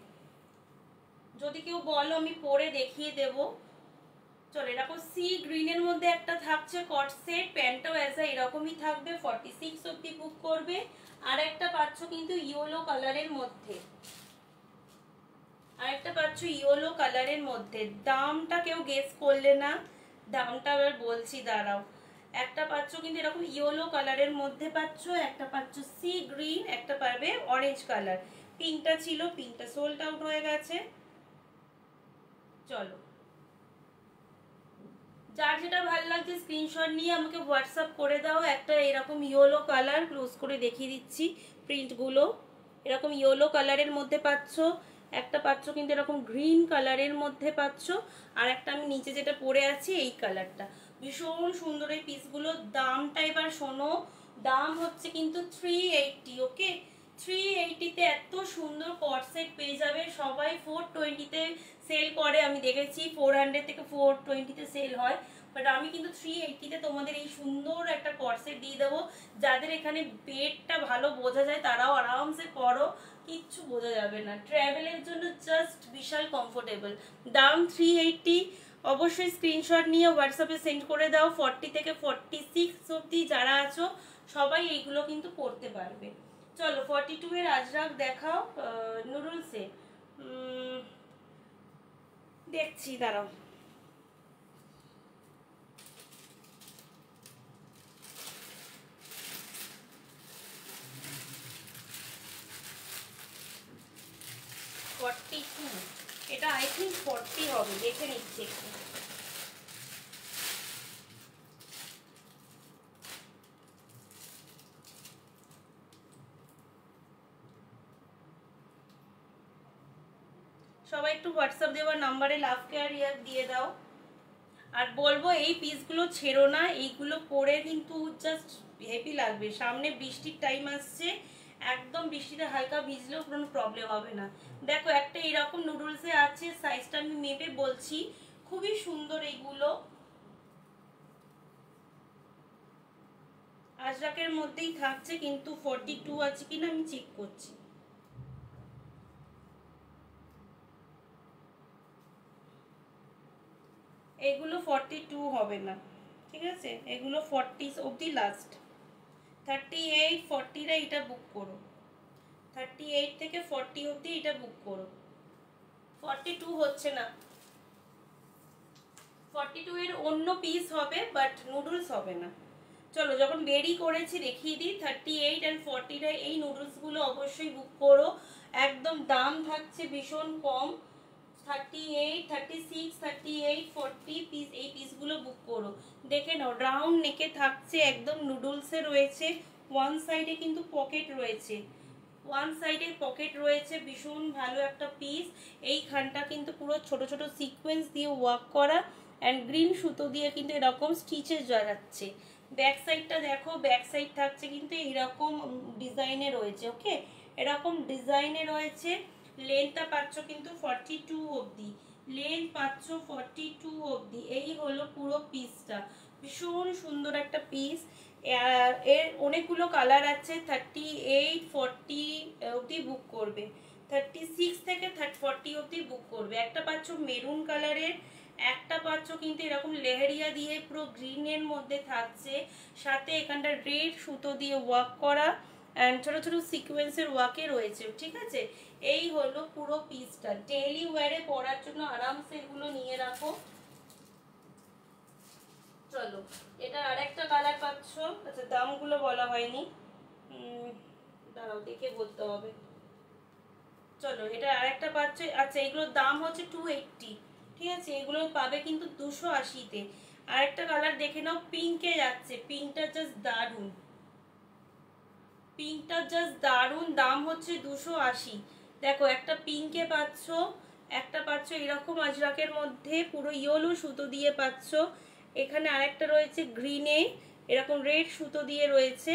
যদি কেউ বলো আমি পরে দেখিয়ে দেবো। চলো, এরকম সি গ্রিনের মধ্যে একটা থাকছে কট সেট, প্যান্টটাও অ্যাজ এরকমই থাকবে, 46 অব্দি বুক করবে। আর একটা পাচ্ছ কিন্তু ইয়েলো কালারের মধ্যে, আরেকটা পাচ্ছ ইয়েলো কালারের মধ্যে। দামটা কেউ গেস করলে না, দামটা আবার বলছি দাঁড়াও। একটা পাচ্ছ কিন্তু এরকম ইয়েলো কালারের মধ্যে পাচ্ছ, একটা পাচ্ছ সি গ্রিন, একটা পারবে অরেঞ্জ কালার। পিঙ্কটা ছিল, পিঙ্কটা সোল্ড আউট হয়ে গেছে। চলো, যার যেটা ভালো লাগছে স্ক্রিনশট নিয়ে আমাকে হোয়াটসঅ্যাপ করে দাও। একটা এরকম ইয়েলো কালার, ক্লোজ করে দেখিয়ে দিচ্ছি প্রিন্টগুলো, এরকম ইয়েলো কালারের মধ্যে পাচ্ছ, একটা পাচ্ছ কিন্তু এরকম গ্রিন কালারের মধ্যে পাচ্ছ, আর একটা আমি নিচে যেটা পরে আছি এই কালারটা। ভীষণ সুন্দর এই পিসগুলো। দামটা এবার শোনো, দাম হচ্ছে কিন্তু 380। ওকে, 380-তে এত সুন্দর কট সেট পেয়ে যাবে। সবাই 420-তে সেল করে, আমি দেখেছি 400 থেকে 420-তে সেল হয়, বাট আমি কিন্তু 380-তে তোমাদের এই সুন্দর একটা কট সেট দিয়ে দেবো। যাদের এখানে পেটটা ভালো বোঝা যায় তারাও আরামসে পরো, কিচ্ছু বোঝা যাবে না। ট্রাভেলের জন্য জাস্ট বিশাল কমফোর্টেবল। দাম 380। অবশ্যই স্ক্রিনশট নিয়ে হোয়াটসঅ্যাপে সেন্ড করে দাও। 40 থেকে 46 অব্দি যারা আছো সবাই এইগুলো কিন্তু পড়তে পারবে। চলো 42 এর আজরাক দেখাও নুডলসে। দেখছি দাঁড়াও। এটা আই থিঙ্ক 40 হবে, দেখে নিচ্ছি একটু। সবাই একটু হোয়াটসঅ্যাপ দেওয়ার নাম্বারে লাভ কেয়ার দিয়ে দাও। আর বলবো এই পিসগুলো ছেড়ো না, এইগুলো পরে কিন্তু জাস্ট হেভি লাগবে। সামনে বৃষ্টির টাইম আসছে, একদম বৃষ্টিতে হালকা ভিজলেও কোনো প্রবলেম হবে না। দেখো একটা এরকম নুডলসে আছে, সাইজটা আমি মেপে বলছি, খুবই সুন্দর এইগুলো। আজরাকের মধ্যেই থাকছে, কিন্তু 42 আছে কিনা আমি চেক করছি। এগুলো 42 হবে না, ঠিক আছে, এগুলো 40 অবধি লাস্ট। 38 40-রা এটা বুক করো, 38 থেকে 40 অবধি এটা বুক করো। 42 হচ্ছে না, 42 এর অন্য পিস হবে বাট নুডলস হবে না। চলো, যখন বেরি করেছি দেখিয়ে দিই। 38 আর 40-রা এই নুডলসগুলো অবশ্যই বুক করো, একদম দাম থাকছে ভীষণ কম। 38, 36, 38, 40 পিস, এই পিসগুলো বুক করো। দেখে নাও, রাউন্ড নেকে থাকছে, একদম নুডলসে রয়েছে। ওয়ান সাইডে কিন্তু পকেট রয়েছে, ওয়ান সাইডে পকেট রয়েছে, ভীষণ ভালো একটা পিস। এইখানটা কিন্তু পুরো ছোট ছোট সিকোয়েন্স দিয়ে ওয়ার্ক করা, অ্যান্ড গ্রিন সুতো দিয়ে কিন্তু এরকম স্টিচেস যাচ্ছে। ব্যাক সাইডটা দেখো, ব্যাক সাইড থাকছে কিন্তু এরকম ডিজাইনে রয়েছে। ওকে, এরকম ডিজাইনে রয়েছে। লেন্থটা পাচ্ছ কিন্তু 42 অবধি, লেন্থ পাচ্ছ 42 অবধি। এই হলো পুরো পিসটা, ভীষণ সুন্দর একটা পিস। এর অনেকগুলো কালার আছে, 38, 40 অবধি বুক করবে, 36 থেকে 40 অবধি বুক করবে। একটা পাচ্ছ মেরুন কালারের, একটা পাচ্ছ কিন্তু এরকম লেহেরিয়া দিয়ে পুরো গ্রিনের মধ্যে থাকছে, সাথে এখানটা রেড সুতো দিয়ে ওয়ার্ক করা, অ্যান্ড ছোট ছোট সিকোয়েন্সের ওয়ার্কে রয়েছে। ঠিক আছে, এই হলো পুরো পিসটা। ডেইলি ওয়্যারে পরার জন্য আরামসে এগুলো নিয়ে রাখো। চলো, এটা আরেকটা কালার পাচ্ছ। আচ্ছা, দামগুলো বলা হয়নি, দাঁড়াও দেখে বলতে হবে। চলো, এটা আরেকটা পাচ্ছ। আচ্ছা, এগুলোর দাম হচ্ছে 280, ঠিক আছে, এগুলো পাবে কিন্তু 280-তে। আরেকটা কালার দেখে নাও, পিঙ্কে যাচ্ছে, পিঙ্কটা জাস্ট দারুণ, পিঙ্কটা জাস্ট দারুণ। দাম হচ্ছে 280। দেখো, একটা পিঙ্কে পাচ্ছ, একটা পাচ্ছ এরকম আজরাকের মধ্যে পুরো ইয়েলো সুতো দিয়ে পাচ্ছ। এখানে আরেকটা রয়েছে গ্রিনে, এরকম রেড সুতো দিয়ে রয়েছে।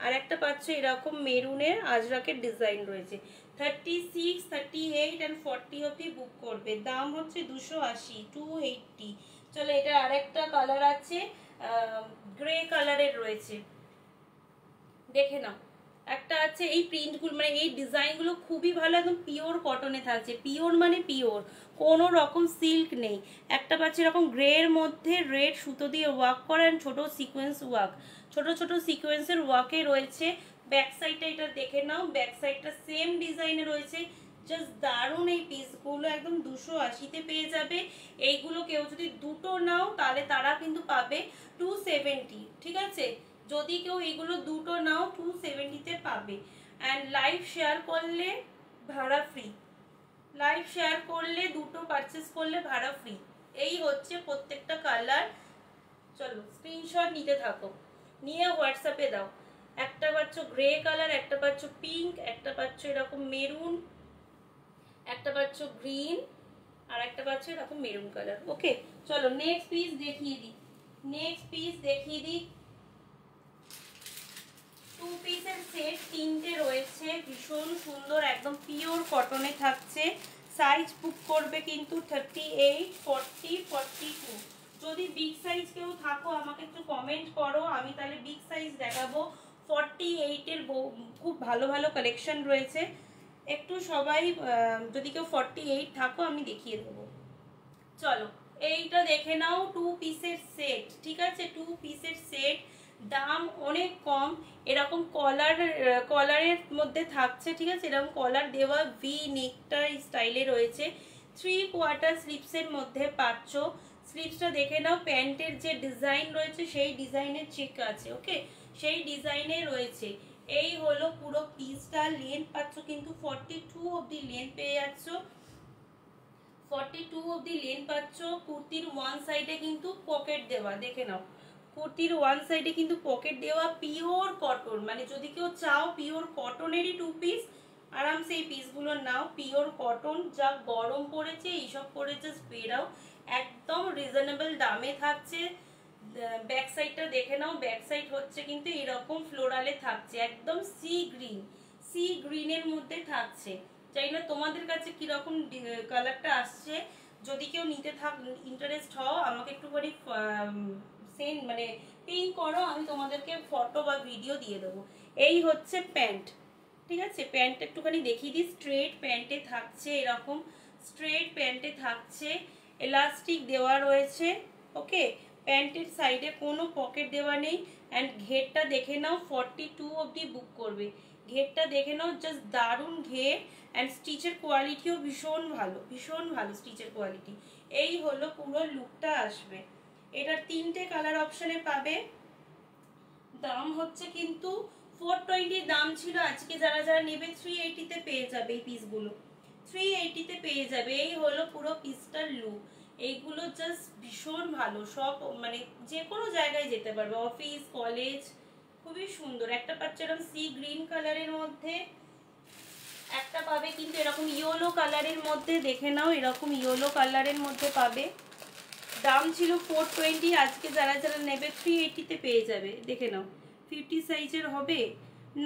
আর একটা পাচ্ছ এরকম মেরুনের আজরাকের ডিজাইন রয়েছে। 36, 38 অ্যান্ড 40 অবধি বুক করবে। দাম হচ্ছে 280, 280। চলো, এটা আরেকটা কালার আছে, গ্রে কালারের রয়েছে, দেখে নাও। একটা আছে এই প্রিন্টগুলো, মানে এই ডিজাইনগুলো খুবই ভালো, একদম পিওর কটনে থাকছে। পিওর মানে পিওর, কোনো রকম সিল্ক নেই। একটা পাচ্ছে এরকম গ্রে এর মধ্যে রেড সুতো দিয়ে ওয়ার্ক করা, অ্যান্ড ছোট সিকোয়েন্স ওয়ার্ক, ছোট ছোট সিকোয়েন্সের ওয়ার্কে রয়েছে। ব্যাক সাইডটা এটা দেখে নাও, ব্যাক সাইডটা সেম ডিজাইনে রয়েছে। জাস্ট দারুণ এই পিসগুলো, একদম 280-তে পেয়ে যাবে। এইগুলো কেউ যদি দুটো নাও তাহলে তারা কিন্তু পাবে 270, ঠিক আছে? যদি কেউ এগুলো দুটো নাও 270-তে পাবে। অ্যান্ড লাইভ শেয়ার করলে ভাড়া ফ্রি, লাইভ শেয়ার করলে দুটো পারচেস করলে ভাড়া ফ্রি। এই হচ্ছে প্রত্যেকটা কালার। চলো স্ক্রিনশট নিতে থাকো, নিয়ে হোয়াটসঅ্যাপে দাও। একটা পাচ্ছ গ্রে কালার, একটা পাচ্ছ পিঙ্ক, একটা পাচ্ছ এরকম মেরুন, একটা পাচ্ছ গ্রিন, আর একটা পাচ্ছ এরকম মেরুন কালার। ওকে, চলো নেক্সট পিস দেখিয়ে দিই, নেক্সট পিস দেখিয়ে দিই। 2 পিসের সেট 3টে রয়েছে, ভীষণ সুন্দর, একদম পিওর কটনে থাকছে। সাইজ বুক করবে কিন্তু 38, 40, 42। যদি বিগ সাইজ কেউ থাকো আমাকে একটু কমেন্ট করো, আমি তাহলে বিগ সাইজ দেখাবো। 48-এর খুব ভালো ভালো কালেকশন রয়েছে। একটু সবাই যদি কেউ 48 থাকো আমি দেখিয়ে দেবো। চলো এইটা দেখে নাও, 2 পিসের সেট, ঠিক আছে? 2 পিসের সেট, দাম অনেক কম। এরকম কলারের মধ্যে থাকছে, ঠিক আছে? এরকম কলার দেওয়া ভি নেকটাই স্টাইলে রয়েছে। 3/4 স্লিপসের মধ্যে পাচ্ছ। স্লিপসটা দেখে নাও, প্যান্টের যে ডিজাইন রয়েছে সেই ডিজাইনের চেক আছে, ওকে? সেই ডিজাইনে রয়েছে। এই হলো পুরো পিসটা। লেন্থ পাচ্ছ কিন্তু 42 অবধি লেন্থ পেয়ে যাচ্ছ, 42 অবধি লেন্থ পাচ্ছ। কুর্তির ওয়ান সাইডে কিন্তু পকেট দেওয়া, দেখে নাও, কুর্তির ওয়ান সাইডে কিন্তু পকেট দেওয়া, পিওর কটন। মানে যদি কেউ চাও পিওর কটনেরই 2 পিস, আরামসে এই পিসগুলো নাও। পিওর কটন, যা গরম পড়েছে এইসব করে জাস্ট বেরাও, একদম রিজনেবল দামে থাকছে। ব্যাক সাইডটা দেখে নাও, ব্যাক সাইড হচ্ছে কিন্তু এরকম ফ্লোরালে থাকছে, একদম সি গ্রিন, সি গ্রিনের মধ্যে থাকছে। চাই না তোমাদের কাছে কিরকম কালারটা আসছে, যদি কেউ নিতে ইন্টারেস্ট হও আমাকে একটুখানি সেন্ড মানে পিং করো, আমি তোমাদেরকে ফটো বা ভিডিও দিয়ে দেবো। এই হচ্ছে প্যান্ট, ঠিক আছে? প্যান্ট একটুখানি দেখিয়ে দিই। স্ট্রেট প্যান্টে থাকছে, এরকম স্ট্রেট প্যান্টে থাকছে, এলাস্টিক দেওয়া রয়েছে, ওকে? প্যান্টের সাইডে কোনো পকেট দেওয়া নেই। অ্যান্ড ঘেরটা দেখে নাও, 42 অবধি বুক করবে। ঘেরটা দেখে নাও, জাস্ট দারুণ ঘের। অ্যান্ড স্টিচের কোয়ালিটিও ভীষণ ভালো, ভীষণ ভালো স্টিচের কোয়ালিটি। এই হলো পুরো লুকটা আসবে। এটার 3টে কালার অপশনে পাবে। দাম হচ্ছে কিন্তু 420 দাম ছিল, আজকে যারা যারা নেবে 380-তে পেয়ে যাবে। এই পিসগুলো 380-তে পেয়ে যাবে। এই হলো পুরো পিসটার লুক। এইগুলো জাস্ট ভীষণ ভালো, সব মানে যে কোনো জায়গায় যেতে পারবে, অফিস, কলেজ, খুবই সুন্দর। একটা পাচ্ছে এরকম সি গ্রিন কালারের মধ্যে, একটা পাবে কিন্তু এরকম ইয়েলো কালারের মধ্যে, দেখে নাও, এরকম ইয়েলো কালারের মধ্যে পাবে। দাম ছিল 420, আজকে যারা যারা নেবে 380-তে পেয়ে যাবে। দেখে নাও, 50 সাইজের হবে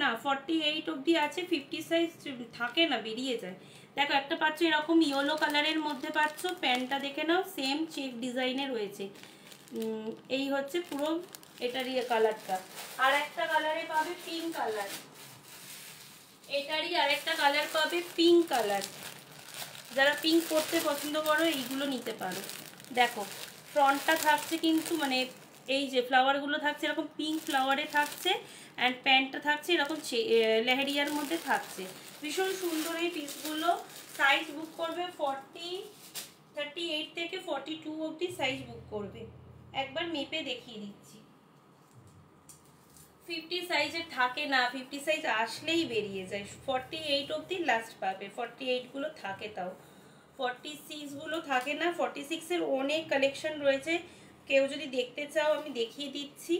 না, 48 অবধি আছে, 50 সাইজ থাকে না, বেরিয়ে যায়। দেখো একটা পাচ্ছ এরকম ইয়েলো কালারের মধ্যে পাচ্ছ, প্যান্টটা দেখে নাও, সেম চেক ডিজাইনে রয়েছে। এই হচ্ছে পুরো এটারই কালারটা। আর একটা কালারে পাবে পিঙ্ক কালার, এটারই আরেকটা কালার পাবে পিঙ্ক কালার। যারা পিঙ্ক পরতে পছন্দ করো এইগুলো নিতে পারো। দেখো ফ্রন্টটা থাকছে কিন্তু মানে এই যে ফ্লাওয়ারগুলো থাকছে এরকম পিঙ্ক ফ্লাওয়ারে থাকছে, অ্যান্ড প্যান্টটা থাকছে এরকম লেহেরিয়ার মধ্যে থাকছে। ভীষণ সুন্দর এই পিসগুলো। সাইজ বুক করবে 38 থেকে 42 অবধি সাইজ বুক করবে। একবার মেপে দেখিয়ে দিচ্ছি। 50 সাইজের থাকে না, 50 সাইজ আসলেই বেরিয়ে যায়। 48 অবধি লাস্ট পাবে, 48 গুলো থাকে, তাও 46 গুলো থাকে না। 46 এর অনেক কালেকশন রয়েছে, কেউ যদি দেখতে চাও আমি দেখিয়ে দিচ্ছি।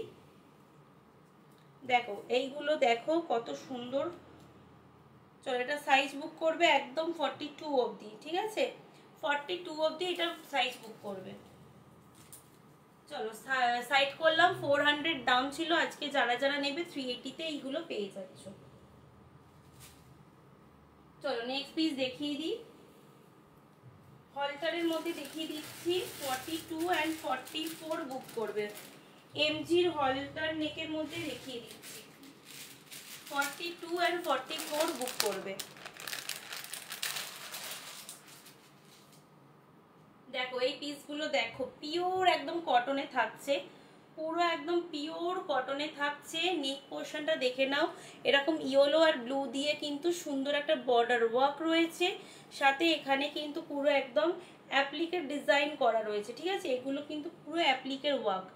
দেখো এইগুলো দেখো কত সুন্দর। চলো এটা সাইজ বুক করবে একদম 42 অবধি, ঠিক আছে? 42 অবধি এটা সাইজ বুক করবে। চলো সাইড করলাম, 400 দাম ছিল, আজকে যারা যারা নেবে 380-তে এইগুলো পেয়ে যাচ্ছ। চলো নেক্সট পিস দেখিয়ে দিই। হলটারের মধ্যে দেখিয়ে দিচ্ছি, 42 অ্যান্ড 44 বুক করবে। এমজির হলটার নেকের মধ্যে দেখিয়ে দিচ্ছি। 42 and 44 বুক করবে। দেখো এই পিসগুলো দেখো, পিওর একদম কটনে থাকছে, পুরো একদম পিওর কটনে থাকছে। নেক পোর্শনটা দেখে নাও, এরকম ইয়েলো আর ব্লু দিয়ে কিন্তু সুন্দর একটা বর্ডার ওয়ার্ক রয়েছে, সাথে এখানে কিন্তু পুরো একদম অ্যাপ্লিকের ডিজাইন করা রয়েছে, ঠিক আছে। এগুলো কিন্তু পুরো অ্যাপ্লিকের ওয়ার্ক,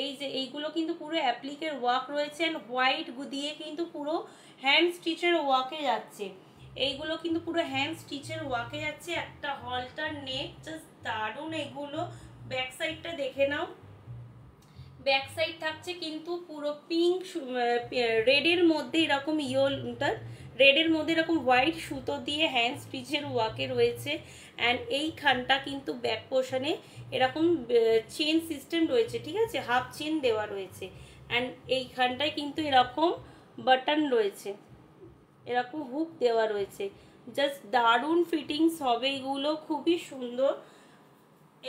এই যে এইগুলো কিন্তু পুরো অ্যাপ্লিকের ওয়ার্ক রয়েছে, এন্ড হোয়াইট দিয়ে কিন্তু পুরো হ্যান্ড স্টিচের ওয়ার্কে যাচ্ছে। এইগুলো কিন্তু পুরো হ্যান্ড স্টিচের ওয়ার্কে যাচ্ছে। একটা হলটার নেক জাস্ট দারুণ। এগুলো ব্যাক সাইডটা দেখে নাও, ব্যাক সাইড থাকছে কিন্তু পুরো পিঙ্ক রেডের মধ্যে এরকম ইয়োটা, রেডের মধ্যে এরকম হোয়াইট সুতো দিয়ে হ্যান্ড স্টিচের ওয়ার্কে রয়েছে। অ্যান্ড এইখানটা কিন্তু ব্যাক পোর্শনে এরকম চেন সিস্টেম রয়েছে, ঠিক আছে, হাফ চেন দেওয়া রয়েছে। অ্যান্ড এইখানটায় কিন্তু এরকম বাটন রয়েছে, এরকম হুক দেওয়া রয়েছে। জাস্ট দারুণ ফিটিংস হবে এগুলো, খুবই সুন্দর।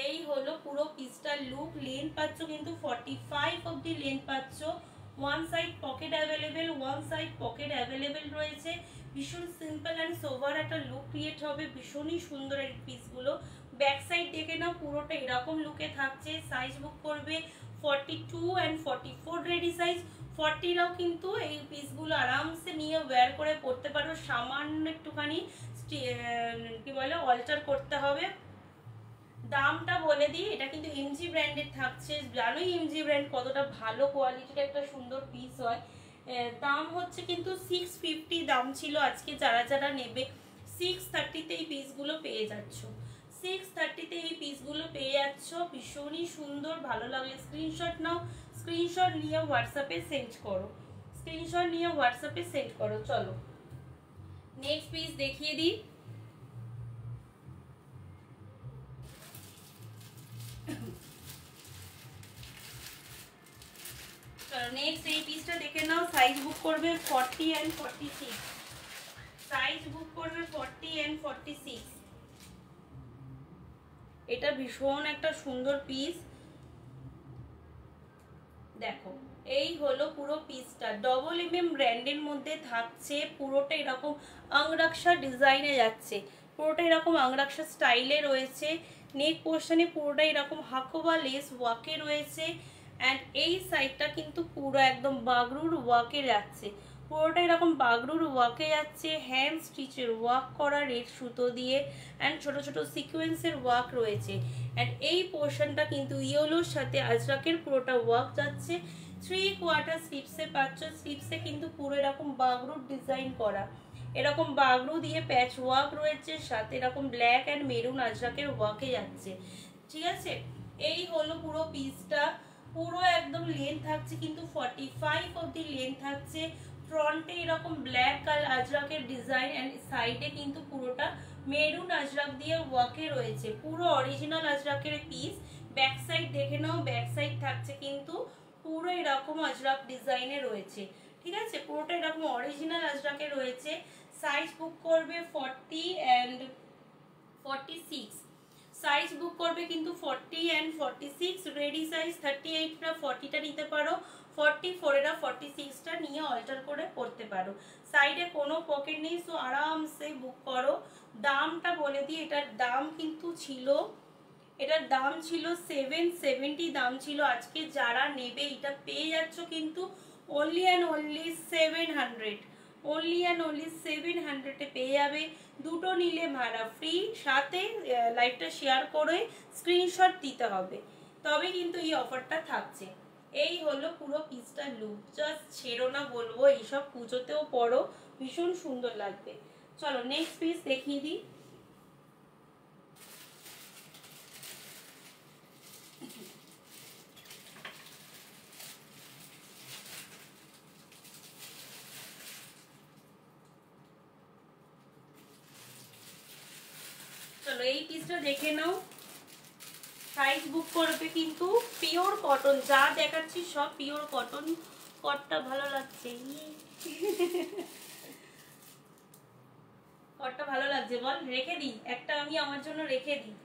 এই হলো পুরো পিসটার লুক। লেন্থ পাচ্ছ কিন্তু 45 অবধি লেন্থ পাচ্ছ। One side pocket available, one side pocket available রয়েছে। ভীষণ সিম্পল অ্যান্ড সোভার একটা লুক ক্রিয়েট হবে, ভীষণই সুন্দর এই পিসগুলো। ব্যাক সাইড দেখে নাও, পুরোটা এরকম লুকে থাকছে। সাইজ বুক করবে 42 and 44 রেডি সাইজ। 40রাও কিন্তু এই পিসগুলো আরামসে নিয়ে ওয়্যার করে পরতে পারো, সামান্য একটুখানি কি বলে অল্টার করতে হবে। দামটা বলে দিই, এটা কিন্তু এমজি ব্র্যান্ডের থাকছে, জানোই এমজি ব্র্যান্ড কতটা ভালো কোয়ালিটির একটা সুন্দর পিস হয়। দাম হচ্ছে কিন্তু 650 দাম ছিল, আজকে যারা যারা নেবে 630-তে এই পিসগুলো পেয়ে যাচ্ছ। 630-তে এই পিসগুলো পেয়ে যাচ্ছ, ভীষণই সুন্দর। ভালো লাগলে স্ক্রিনশট নাও, স্ক্রিনশট নিয়ে হোয়াটসঅ্যাপে সেন্ড করো, স্ক্রিনশট নিয়ে হোয়াটসঅ্যাপে সেন্ড করো। চলো নেক্সট পিস দেখিয়ে দিই। নেক্সট এই পিসটা দেখে নাও। সাইজ বুক করবে 40 and 46, সাইজ বুক করবে 40 and 46। এটা ভীষণ একটা সুন্দর পিস। দেখো এই হলো পুরো পিসটা, ডবল এমএম ব্র্যান্ডের মধ্যে থাকছে। পুরোটা এরকম আংরাক্সা ডিজাইনে যাচ্ছে, পুরোটা এরকম আংরাক্সা স্টাইলে রয়েছে। নেক পোর্শনে পুরোটা এরকম হাকোবা লেস ওয়ার্কে রয়েছে। অ্যান্ড এই সাইডটা কিন্তু পুরো একদম বাগরুর ওয়ার্কে যাচ্ছে, পুরোটা এরকম বাগরুর ওয়ার্কে যাচ্ছে। হ্যান্ড স্টিচের ওয়ার্ক করা রেড সুতো দিয়ে, অ্যান্ড ছোট ছোট সিকোয়েন্সের ওয়ার্ক রয়েছে। অ্যান্ড এই পোর্শনটা কিন্তু ইয়েলোর সাথে আজরাকের পুরোটা ওয়ার্ক যাচ্ছে। 3/4 স্লিপসে পাচ্ছ, স্লিপসে কিন্তু পুরো এরকম বাগরুর ডিজাইন করা, এরকম বাগরু দিয়ে প্যাচ ওয়ার্ক রয়েছে, সাথে এরকম ব্ল্যাক অ্যান্ড মেরুন আজরাকের ওয়ার্কে যাচ্ছে, ঠিক আছে। এই হলো পুরো পিসটা, পুরো একদম লেন্থ থাকছে কিন্তু 45 অবধি লেন্থ থাকছে। ফ্রন্টে এরকম ব্ল্যাক কালার আজরাকের ডিজাইন, অ্যান্ড সাইডে কিন্তু পুরোটা মেরুন আজরাক দিয়ে ওয়ার্কে রয়েছে, পুরো অরিজিনাল আজরাকের পিস। ব্যাক সাইড দেখে নাও, ব্যাক সাইড থাকছে কিন্তু পুরো এরকম আজরাক ডিজাইনে রয়েছে, ঠিক আছে, পুরোটা এরকম অরিজিনাল আজরাকে রয়েছে। সাইজ বুক করবে 40 and 46, সাইজ বুক করবে কিন্তু 40 and 46। রেডি সাইজ 38টা 40টা নিতে পারো, 44এরা 46টা নিয়ে অল্টার করে পড়তে পারো। সাইডে কোনো পকেট নেই, সো আরামসে বুক করো। দামটা বলে দিই, এটার দাম কিন্তু ছিল, এটার দাম ছিল 770 দাম ছিল। আজকে যারা নেবে এটা পেয়ে যাচ্ছ কিন্তু only and only 700, only and only 700 এ পেয়ে যাবে। দুটো নিলে ভাড়া ফ্রি, সাথে লাইভটা শেয়ার করে স্ক্রিনশট দিতে হবে, তবে কিন্তু এই অফারটা থাকছে। এই হলো পুরো পিসটা লুক, জাস্ট ছেড়ো না বলবো, এইসব পুজোতেও পরো, ভীষণ সুন্দর লাগবে। চলো নেক্সট পিস দেখিয়ে দিই। চলো এই পিসটা দেখে নাও। সাইজ বুক করবে কিন্তু পিওর কটন, যা দেখাচ্ছি সব পিওর কটন। কটটা ভালো লাগছে, কটটা ভালো লাগছে বল, রেখে দিই একটা, আমি আমার জন্য রেখে দিই।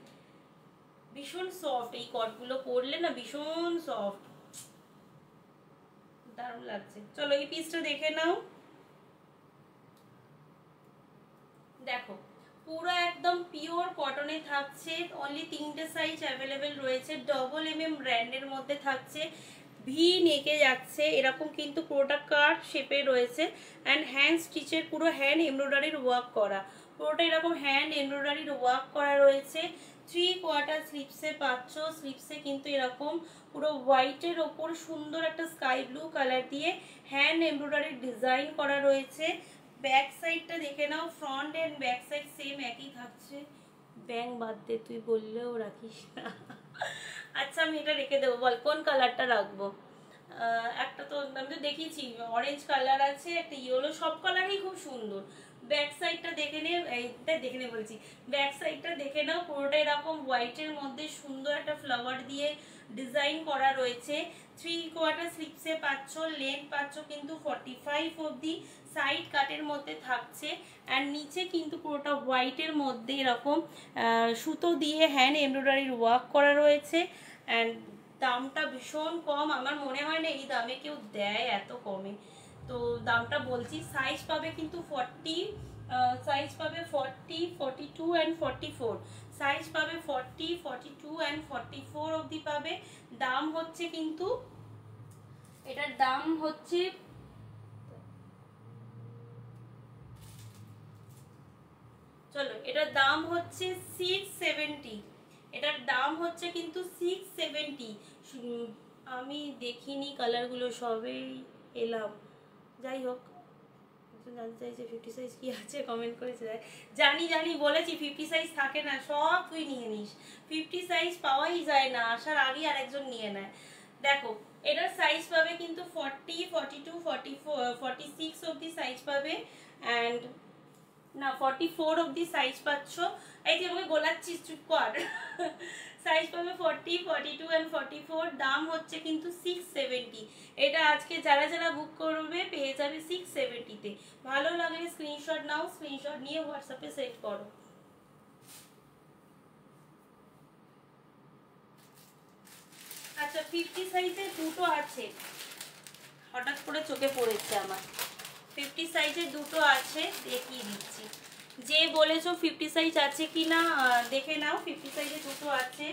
ভীষণ সফট, এই কটগুলো পরলে না ভীষণ সফট, দারুণ লাগছে। চলো এই পিসটা দেখে নাও। দেখো পুরো একদম পিওর কটনে থাকছে, অনলি 3টে সাইজ অ্যাভেলেবেল রয়েছে, ডবল ব্র্যান্ডের মধ্যে থাকছে, ভি নেকে যাচ্ছে এরকম, কিন্তু পুরোটা কাট শেপে রয়েছে অ্যান্ড হ্যান্ড স্টিচের, পুরো হ্যান্ড এমব্রয়ডারির ওয়ার্ক করা, পুরোটা এরকম হ্যান্ড এমব্রয়ডারির ওয়ার্ক করা রয়েছে। 3/4 স্লিপসে পাচ্ছ, স্লিপসে কিন্তু এরকম পুরো হোয়াইটের ওপর সুন্দর একটা স্কাই ব্লু কালার দিয়ে হ্যান্ড এমব্রয়ডারির ডিজাইন করা রয়েছে। ব্যাক সাইডটা দেখে নাও, front and back side same একই থাকছে। ব্যাং বাদ দে, তুই বললেও রাখিস না। আচ্ছা আমি এটা রেখে দেবো, বল কোন কালারটা রাখবো? একটা তো আমি তো দেখিয়েছি, অরেঞ্জ কালার আছে, একটা ইয়েলো, সব কালারই খুব সুন্দর। ব্যাক সাইডটা দেখে নে, এইটা দেখে নে বলছি, ব্যাক সাইডটা দেখে নাও, পুরোটা এরকম হোয়াইটের মধ্যে সুন্দর একটা ফ্লাওয়ার দিয়ে ডিজাইন করা রয়েছে। 3/4 স্লিপসে পাচ্ছ, লেন্থ পাচ্ছ কিন্তু 45 অবধি, সাইড কাটের মধ্যে থাকছে অ্যান্ড নিচে কিন্তু পুরোটা হোয়াইটের মধ্যে এরকম সুতো দিয়ে হ্যান্ড এমব্রয়ডারির ওয়ার্ক করা রয়েছে অ্যান্ড দামটা ভীষণ কম, আমার মনে হয় না এই দামে কেউ দেয় এত কমে, তো দামটা বলছি। সাইজ পাবে কিন্তু 40, সাইজ পাবে 40, 42 অ্যান্ড 44, সাইজ পাবে 40, 42 অ্যান্ড 44 অবধি পাবে। দাম হচ্ছে কিন্তু, এটার দাম হচ্ছে, চলো এটার দাম হচ্ছে 670, এটার দাম হচ্ছে কিন্তু 670। আমি দেখিনি কালারগুলো, সবেই এলাম, যাই হোক জানতে চাইছে 50 সাইজ কি আছে, কমেন্ট করেছে। জানি জানি বলেছি 50 সাইজ থাকে না, সব তুই নিয়ে নিস, 50 সাইজ পাওয়াই যায় না, আসার আগে আরেকজন নিয়ে নেয়। দেখো এটার সাইজ পাবে কিন্তু 40, 42, 44, 46 অবধি সাইজ পাবে অ্যান্ড না 44 অবধি সাইজ পাচ্ছ। এই যে আমাকে গোলাচ্ছিস, চুপ কর। সাইজ পাবে 40, 42 এন্ড 44, দাম হচ্ছে কিন্তু 670। এটা আজকে যারা যারা বুক করবে পেয়ে যাবে 670 তে। ভালো লাগলে স্ক্রিনশট নাও, স্ক্রিনশট নিয়ে হোয়াটসঅ্যাপে সেন্ড করো। আচ্ছা 50 সাইজের দুটো আছে, হঠাৎ করে চোখে পড়েছে আমার, 50 সাইজের দুটো আছে, দেখিয়ে দিচ্ছি। যে বলেছো 50 সাইজ আছে কি না দেখে নাও, 50 সাইজের দুটো আছে।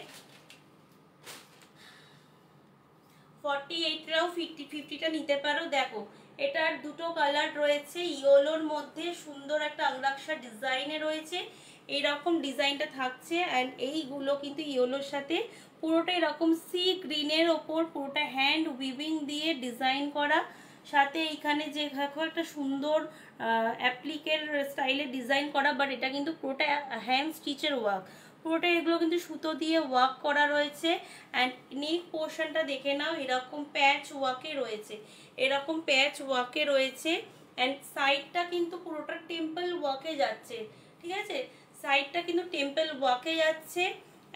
48টাও 50টা নিতে পারো। দেখো এটার দুটো কালার রয়েছে, ইয়েলোর মধ্যে সুন্দর একটা আংরাক্ষা ডিজাইনে রয়েছে, এইরকম ডিজাইনটা থাকছে অ্যান্ড এইগুলো কিন্তু ইয়েলোর সাথে পুরোটা এরকম সি গ্রিনের ওপর পুরোটা হ্যান্ড উইভিং দিয়ে ডিজাইন করা, সাথে এইখানে যে দেখো একটা সুন্দর অ্যাপ্লিকের স্টাইলে ডিজাইন করা, বাট এটা কিন্তু পুরোটা হ্যান্ড স্টিচের ওয়ার্ক, পুরোটা এগুলো কিন্তু সুতো দিয়ে ওয়ার্ক করা রয়েছে অ্যান্ড নেক পোর্শনটা দেখে নাও, এরকম প্যাচ ওয়ার্কে রয়েছে, এরকম প্যাচ ওয়ার্কে রয়েছে অ্যান্ড সাইডটা কিন্তু পুরোটা টেম্পল ওয়ার্কে যাচ্ছে, ঠিক আছে, সাইডটা কিন্তু টেম্পল ওয়ার্কে যাচ্ছে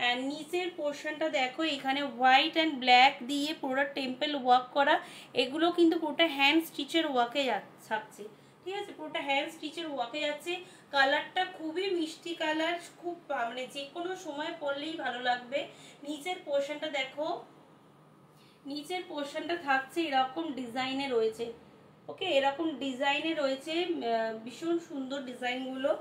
অ্যান্ড নিচের পোর্শনটা দেখো, এখানে হোয়াইট অ্যান্ড ব্ল্যাক দিয়ে পুরোটা টেম্পল ওয়ার্ক করা, এগুলো কিন্তু পুরোটা হ্যান্ড স্টিচের ওয়ার্কে থাকছে, ঠিক আছে, পুরোটা হ্যান্ড স্টিচের ওয়ার্কে যাচ্ছে। কালারটা খুবই মিষ্টি কালার, খুব মানে যে কোনো সময় পরলেই ভালো লাগবে। নিচের পোর্শনটা দেখো, নিচের পোর্শনটা থাকছে এরকম ডিজাইনে রয়েছে, ওকে, এরকম ডিজাইনে রয়েছে, ভীষণ সুন্দর ডিজাইনগুলো।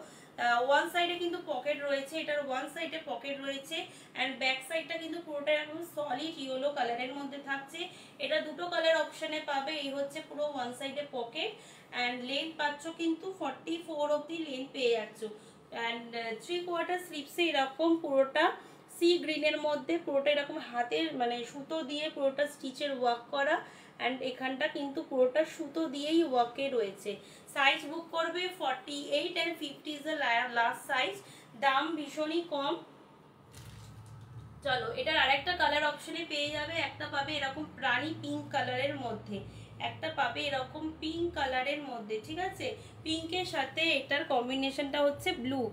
ওয়ান সাইডে কিন্তু পকেট রয়েছে, এটার ওয়ান সাইডে পকেট রয়েছে অ্যান্ড ব্যাক সাইডটা কিন্তু পুরোটা এরকম সলিড ইয়েলো কালারের মধ্যে থাকছে। এটা দুটো কালার অপশনে পাবে, এই হচ্ছে পুরো ওয়ান সাইডে পকেট অ্যান্ড লেন্থ পাচ্ছ কিন্তু 44 অবধি লেন্থ পেয়ে যাচ্ছ অ্যান্ড 3/4 স্লিপসে এরকম পুরোটা সি গ্রিনের মধ্যে পুরোটা এরকম হাতের মানে সুতো দিয়ে পুরোটা স্টিচের ওয়ার্ক করা অ্যান্ড এখানটা কিন্তু পুরোটা সুতো দিয়েই ওয়ার্কে রয়েছে। সাইজ বুক করবে 48 and 50 is the last size, দাম ভীষণই কম। চলো এটার আরেকটা কালার অপশনে পেয়ে যাবে, একটা পাবে এরকম প্রাণী পিঙ্ক কালারের মধ্যে, একটা পাবে এরকম পিঙ্ক কালারের মধ্যে, ঠিক আছে, পিঙ্কের সাথে এটার কম্বিনেশনটা হচ্ছে ব্লু,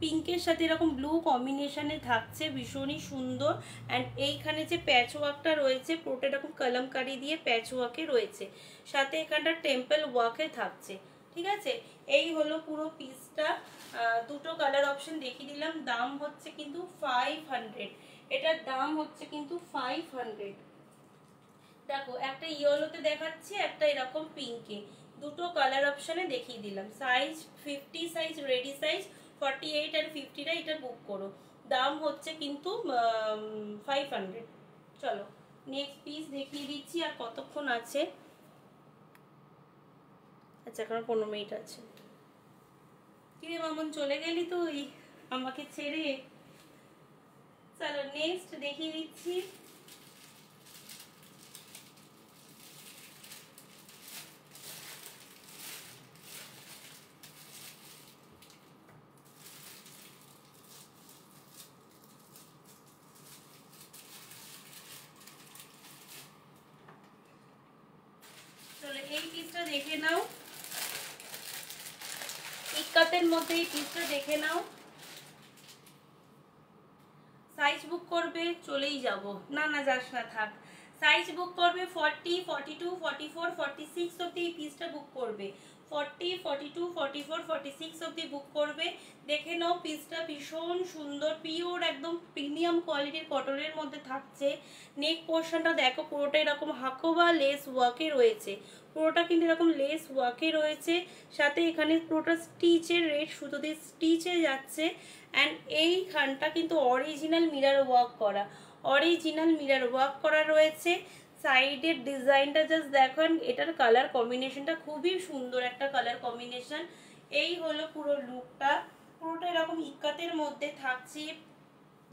পিঙ্কের সাথে এরকম ব্লু কম্বিনেশনে থাকছে, ভীষণই সুন্দর অ্যান্ড এইখানে যে প্যাচ ওয়ার্কটা রয়েছে পুরোটা এরকম কলমকারি দিয়ে প্যাচ ওয়ার্কে রয়েছে, সাথে এখানটা টেম্পল ওয়ার্কে থাকছে, ঠিক আছে। এই হলো পুরো পিসটা, দুটো কালার অপশন দেখিয়ে দিলাম, দাম হচ্ছে কিন্তু 500, এটার দাম হচ্ছে কিন্তু 500। দেখো একটা ইয়েলোতে দেখাচ্ছি, একটা এরকম পিঙ্কে, দুটো কালার অপশনে দেখিয়ে দিলাম। সাইজ 50 সাইজ রেডি সাইজ, 48 আর 50 এটা বুক করো, দাম হচ্ছে কিন্তু 500। চলো নেক্সট পিস দেখিয়ে দিচ্ছি। আর কতক্ষণ আছে? আচ্ছা এখন 15 মিনিট আছে। কিরে মামন চলে গেলি তুই আমাকে ছেড়ে? চলো নেক্সট দেখিয়ে দিচ্ছি। চলো এই পিসটা দেখে নাও, ইক্কাতের মধ্যে এই পিসটা দেখে নাও। সাইজ বুক করবে, চলেই যাব, না না যাস না থাক। সাইজ বুক করবে 40, 42, 44, 46 অব্দি এই পিসটা বুক করবে। 40, 42, 44, 46 অব্দি বুক করবে। দেখে নাও পিসটা ভীষণ সুন্দর, পিওর একদম প্রিমিয়াম কোয়ালিটির কটনের মধ্যে থাকছে। নেক পোর্শনটা দেখো পুরোটা এরকম হাকোবা লেস ওয়ার্কে রয়েছে, পুরোটা কিন্তু এরকম লেস ওয়ার্কে রয়েছে। সাথে এখানে পুরোটা স্টিচের রেড সুতো দিয়ে স্টিচে যাচ্ছে। অ্যান্ড এইখানটা কিন্তু অরিজিনাল মিরর ওয়ার্ক করা, অরিজিনাল মিরর ওয়ার্ক করা রয়েছে। সাইডের ডিজাইনটা জাস্ট দেখেন, এটার কালার কম্বিনেশনটা খুবই সুন্দর একটা কালার কম্বিনেশন। এই হলো পুরো লুকটা, পুরোটা এরকম ইক্কাতের মধ্যে থাকছে।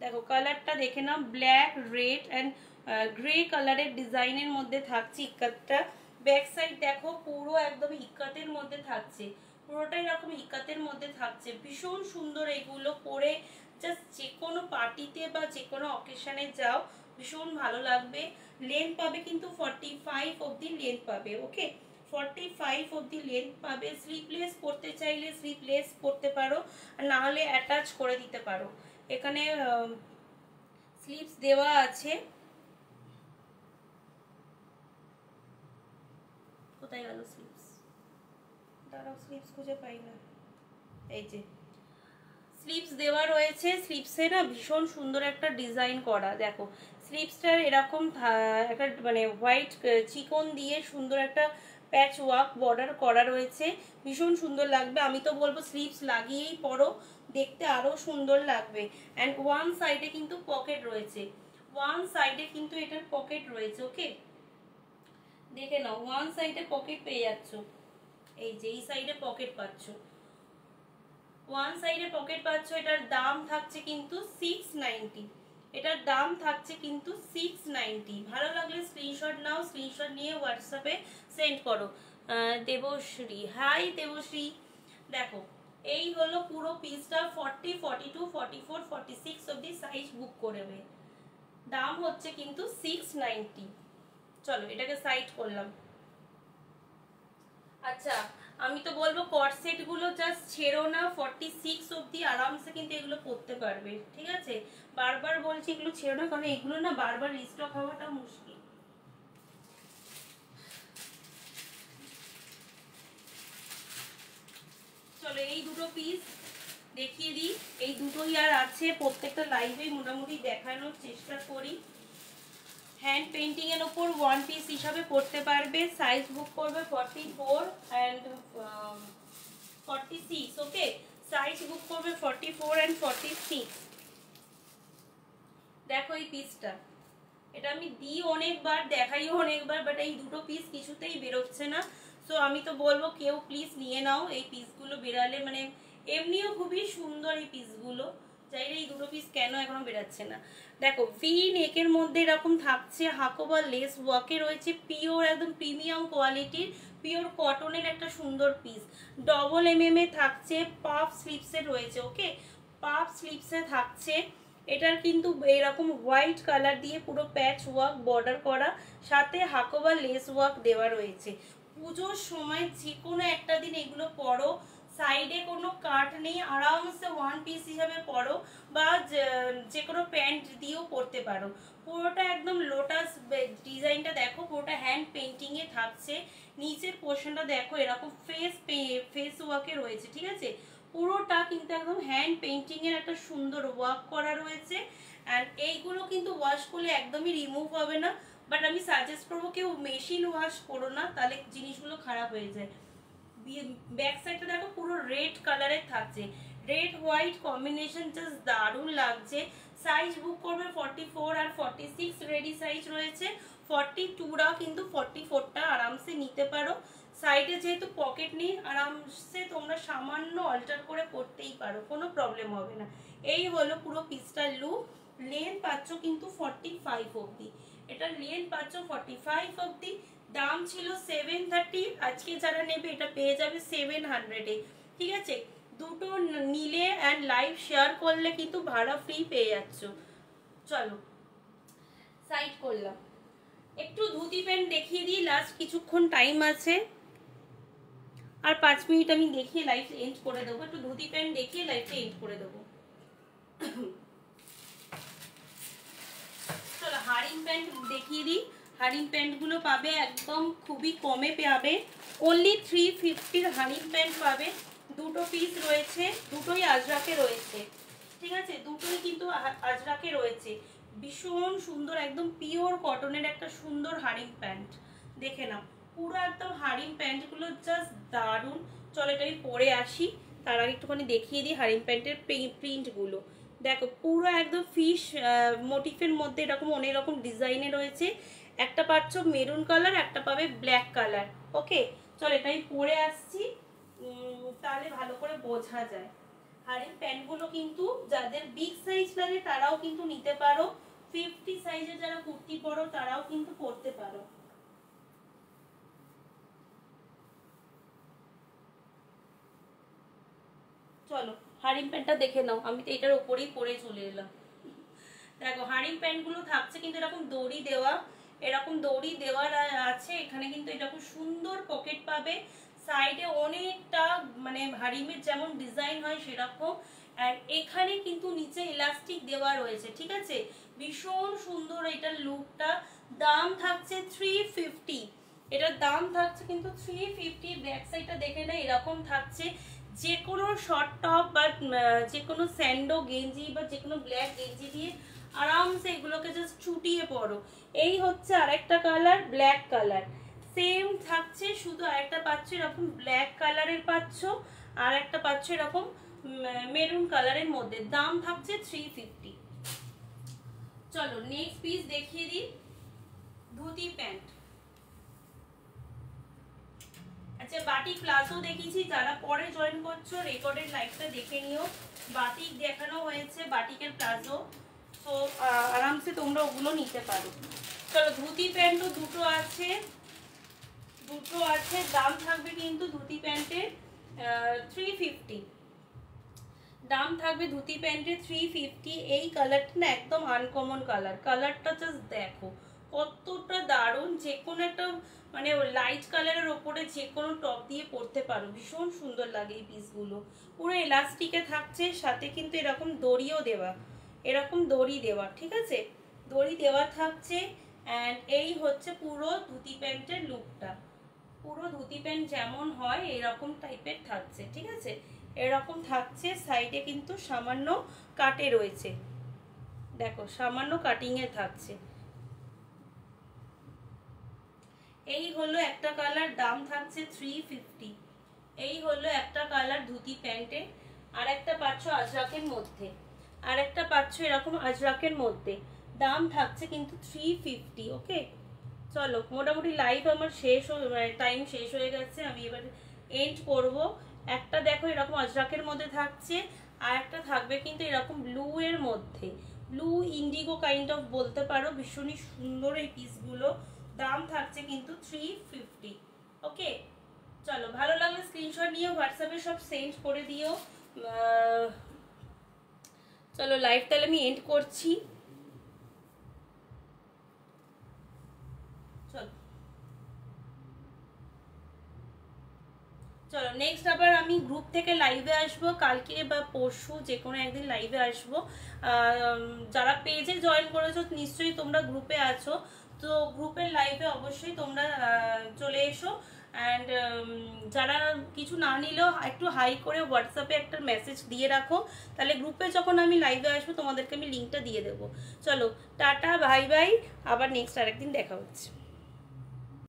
দেখো কালারটা দেখে নাও, ব্ল্যাক রেড অ্যান্ড গ্রে কালারের ডিজাইনের মধ্যে থাকছে ইক্কাতটা। ব্যাক সাইড দেখো পুরো একদম ইক্কাতের মধ্যে থাকছে, পুরোটাই এরকম ইক্কাতের মধ্যে থাকছে। ভীষণ সুন্দর এগুলো পরে জাস্ট যে কোনো পার্টিতে বা যে কোনো অকেশনে যাও ভীষণ ভালো লাগবে। লেন্থ পাবে কিন্তু 45 অবধি লেন্থ পাবে, ওকে 45 অবধি লেন্থ পাবে। স্লিপলেস পরতে চাইলে স্লিপলেস পরতে পারো, আর না হলে অ্যাটাচ করে দিতে পারো। এখানে স্লিপস দেওয়া আছে, কোথায় গেল স্লিপস, দাঁড়াও স্লিপস খুঁজে পাই না, এই যে স্লিপস দেওয়া রয়েছে। স্লিপসে না ভীষণ সুন্দর একটা ডিজাইন করা, দেখো স্লিপসটার এরকম একটা মানে হোয়াইট চিকন দিয়ে সুন্দর একটা প্যাচ ওয়ার্ক বর্ডার করা রয়েছে, ভীষণ সুন্দর লাগবে। আমি তো বলবো স্লিপস লাগিয়েই পরো, দেখতে আরো সুন্দর লাগবে। অ্যান্ড ওয়ান সাইডে কিন্তু পকেট রয়েছে, ওয়ান সাইডে কিন্তু এটার পকেট রয়েছে, ওকে দেখে নাও ওয়ান সাইডে পকেট পেয়ে যাচ্ছ, এই যে এই সাইডে পকেট পাচ্ছ, ওয়ান সাইডে পকেট পাচ্ছ। এটার দাম থাকছে কিন্তু 690, এটার দাম থাকছে কিন্তু 690। ভালো লাগলে স্ক্রিনশট নাও, স্ক্রিনশট নিয়ে হোয়াটসঅ্যাপে সেন্ড করো। দেবশ্রী, হাই দেবশ্রী। দেখো এই হলো পুরো পিসটা, 40, 42, 44, 46 অবধি সাইজ বুক করবে, দাম হচ্ছে কিন্তু 690। চলো এটাকে সাইড করলাম। আচ্ছা আমি তো বলবো কট সেট গুলো জাস্ট ছেড়ো না, 46 অবধি আরামসে কিন্তু এগুলো পরতে পারবে, ঠিক আছে? বারবার বলছি এগুলো ছেড়ো না, কারণ এগুলো না বারবার রিস্টক হওয়াটা মুশকিল। চলো এই দুটো পিস দেখিয়ে দিই, এই দুটোই আর আছে, প্রত্যেকটা লাইভেই মোটামুটি দেখানোর চেষ্টা করি। হ্যান্ড পেইন্টিং এর উপর ওয়ান পিস হিসাবে পড়তে পারবে। সাইজ বুক করবে 44 অ্যান্ড 46, ওকে সাইজ বুক করবে 44 অ্যান্ড 46। দেখো এই পিসটা, এটা আমি দিই অনেকবার, দেখাইও অনেকবার, বাট এই দুটো পিস কিছুতেই বেরোচ্ছে না। সো আমি তো বলবো কেউ প্লিজ নিয়ে নাও, এই পিসগুলো বেরালে মানে এমনিও খুবই সুন্দর এই পিসগুলো, চাইলে এই দুটো পিস কেন এখনো বেরাচ্ছে না। দেখো ভি নেকের মধ্যে এরকম থাকছে, হাকোবা লেস ওয়ার্কে রয়েছে, পিওর একদম প্রিমিয়াম কোয়ালিটির পিওর কটনের একটা সুন্দর পিস। ডবল এমএম এ থাকছে, পাফ স্লিপসে রয়েছে, ওকে পাফ স্লিপসে থাকছে। এটার কিন্তু এরকম হোয়াইট কালার দিয়ে পুরো প্যাচ ওয়ার্ক বর্ডার করা, সাথে হাকোবা লেস ওয়ার্ক দেওয়া রয়েছে। পুজোর সময় যে কোনো একটা দিন এগুলো পরো, সাইডে কোনো কাট নেই, আরামসে ওয়ান পিস হিসাবে পরো, বা যে কোনো প্যান্ট দিয়েও পরতে পারো। পুরোটা একদম লোটাস ডিজাইনটা দেখো, পুরোটা হ্যান্ড পেইন্টিং এ থাকছে। নিচের পোর্শনটা দেখো এরকম ফেস ওয়ার্কে রয়েছে, ঠিক আছে? পুরোটা কিন্তু একদম হ্যান্ড পেইন্টিং এর একটা সুন্দর ওয়ার্ক করা রয়েছে। আর এইগুলো কিন্তু ওয়াশ করলে একদমই রিমুভ হবে না, বাট আমি সাজেস্ট করবো কেউ মেশিন ওয়াশ করো না, তাহলে জিনিসগুলো খারাপ হয়ে যায়। ব্যাক সাইডটা দেখো পুরো রেড কালারের থাকছে, রেড হোয়াইট কম্বিনেশন জাস্ট দারুণ লাগছে। সাইজ বুক করবে 44 আর 46 রেডি সাইজ রয়েছে, 42রাও কিন্তু 44টা আরামসে নিতে পারো। সাইডে যেহেতু পকেট নেই, আরামসে তোমরা সামান্য অল্টার করে পরতেই পারো, কোনো প্রবলেম হবে না। এই হলো পুরো পিসটার লুক। লেন পাচ্ছ কিন্তু 45 অবধি, এটা লেন পাচ্ছ 45 অবধি। দাম ছিল 730, আজকে যারা নেবে এটা পেয়ে যাবে 700-এ, ঠিক আছে। দুটো নিলে অ্যান্ড লাইভ শেয়ার করলে কিন্তু ভাড়া ফ্রি পেয়ে যাচ্ছ। চলো সাইড করলাম, একটু ধুতি প্যান্ট দেখিয়ে দিই, লাস্ট কিছুক্ষণ টাইম আছে, আর 5 মিনিট আমি দেখিয়ে লাইভ এন্ড করে দেবো। একটু ধুতি প্যান্ট দেখিয়ে লাইভটা এন্ড করে দেবো। চলো হারিং প্যান্ট দেখিয়ে দিই। হারিং প্যান্টগুলো পাবে একদম খুবই কমে পাবে, অনলি 350-র হারিং প্যান্ট পাবে। দুটো পিস রয়েছে, দুটোই আজরাকে রয়েছে, ঠিক আছে, দুটোই কিন্তু আজরাকে রয়েছে। ভীষণ সুন্দর, একদম পিওর কটনের একটা সুন্দর হারিং প্যান্ট, দেখে নাও পুরো একদম হারিং প্যান্টগুলো জাস্ট দারুণ। চলো এটা আমি পরে আসি, তার আগে একটুখানি দেখিয়ে দিই হারিং প্যান্টের প্রিন্টগুলো। দেখো পুরো একদম ফিশ মোটিফের মধ্যে এরকম অনেক রকম ডিজাইনে রয়েছে। একটা পাচ্ছ মেরুন কালার, একটা পাবে ব্ল্যাক কালার। ওকে চলো এটা আমি পরে আসছি, তাহলে ভালো করে বোঝা যায়। হারিং প্যান্টগুলো কিন্তু যাদের বিগ সাইজ লাগে তারাও কিন্তু নিতে পারো, 50 সাইজের যারা কুর্তি পরো তারাও কিন্তু পরতে পারো। চলো হারিং প্যান্টটা দেখে নাও, আমি তো এটার উপরেই পরে চলে এলাম। দেখো হারিং প্যান্টগুলো থাকছে কিন্তু এরকম দড়ি দেওয়া, এরকম দড়ি দেওয়ার আছে এখানে, কিন্তু এরকম সুন্দর পকেট পাবে। সাইডে অনেকটা মানে হারিমের যেমন ডিজাইন হয় সেরকম, আর এখানে কিন্তু নিচে ইলাস্টিক দেওয়া রয়েছে, ঠিক আছে। ভীষণ সুন্দর এটার লুকটা। দাম থাকছে 350, এটার দাম থাকছে কিন্তু 350। ব্যাক সাইডটা দেখে না এরকম থাকছে। যে কোনো শর্ট টপ বা যে কোনো স্যান্ডো গেঞ্জি বা যে কোনো ব্ল্যাক গেঞ্জি দিয়ে আরামসে এগুলোকে জাস্ট চুটিয়ে পরো। এই হচ্ছে আরেকটা কালার, ব্ল্যাক কালার, সেম থাকছে, শুধু আরেকটা পাচ্ছ এরকম ব্ল্যাক কালারের পাচ্ছ, আর একটা পাচ্ছ এরকম মেরুন কালারের মধ্যে। দাম থাকছে 350। চলো নেক্সট পিস দেখিয়ে দিই, ধুতি প্যান্ট। আচ্ছা বাটিক প্লাজো দেখিয়েছি, যারা পরে জয়েন করছো রেকর্ডেড লাইভটা দেখে নিও। বাটিক দেখানো হয়েছে, বাটিকের প্লাজো, তো আরামসে তোমরা ওগুলো নিতে পারো। চলো ধুতি প্যান্টও দুটো আছে, দুটো আছে। দাম থাকবে কিন্তু ধুতি প্যান্টের 350, দাম থাকবে ধুতি প্যান্টের 350। এই কালারটা না একদম আনকমন কালার, কালারটা জাস্ট দেখো কতটা দারুণ। যে কোনো একটা মানে লাইট কালারের ওপরে যে কোনো টপ দিয়ে পরতে পারো, ভীষণ সুন্দর লাগে এই পিসগুলো। পুরো এলাস্টিকে থাকছে, সাথে কিন্তু এরকম দড়িও দেওয়া, এরকম দড়ি দেওয়া, ঠিক আছে, দড়ি দেওয়া থাকছে। অ্যান্ড এই হচ্ছে পুরো ধুতি প্যান্টের লুকটা। পুরো ধুতি প্যান্ট যেমন হয় এরকম টাইপের থাকছে, ঠিক আছে, এরকম থাকছে। সাইডে কিন্তু সামান্য কাটে রয়েছে, দেখো সামান্য কাটিং এ থাকছে। এই হলো একটা কালার, দাম থাকছে 350। এই হলো একটা কালার ধুতি প্যান্টে। আর একটা পাচ্ছ আজরাকের মধ্যে, আর একটা পাচ্ছ এরকম আজরাকের মধ্যে, দাম থাকছে কিন্তু 350। ওকে চলো মোটামুটি লাইভ আমার শেষ, টাইম শেষ হয়ে গেছে, আমি এবার এন্ড করব। একটা দেখো এরকম আজরাকের মধ্যে থাকছে, আর একটা থাকবে কিন্তু এরকম ব্লু এর মধ্যে, ব্লু ইন্ডিগো কাইন্ড অফ বলতে পারো। ভীষণই সুন্দর এই পিসগুলো, দাম থাকছে কিন্তু 350। ওকে চলো ভালো লাগলে স্ক্রিনশট নিয়ে হোয়াটসঅ্যাপে সব সেন্ড করে দিও। চলো লাইভ তাহলে আমি এন্ড করছি। চলো নেক্সট আবার আমি গ্রুপ থেকে লাইভে আসবো, কালকে বা পরশু যে কোনো একদিন লাইভে আসবো। যারা পেজে জয়েন করেছো নিশ্চয়ই তোমরা গ্রুপে আছো, তো গ্রুপের লাইভে অবশ্যই তোমরা চলে এসো। অ্যান্ড যারা কিছু না নিলেও একটু হাই করে হোয়াটসঅ্যাপে একটা মেসেজ দিয়ে রাখো, তাহলে গ্রুপে যখন আমি লাইভে আসবো তোমাদেরকে আমি লিঙ্কটা দিয়ে দেবো। চলো টাটা, বাই বাই, আবার নেক্সট আরেকদিন দেখা হচ্ছে।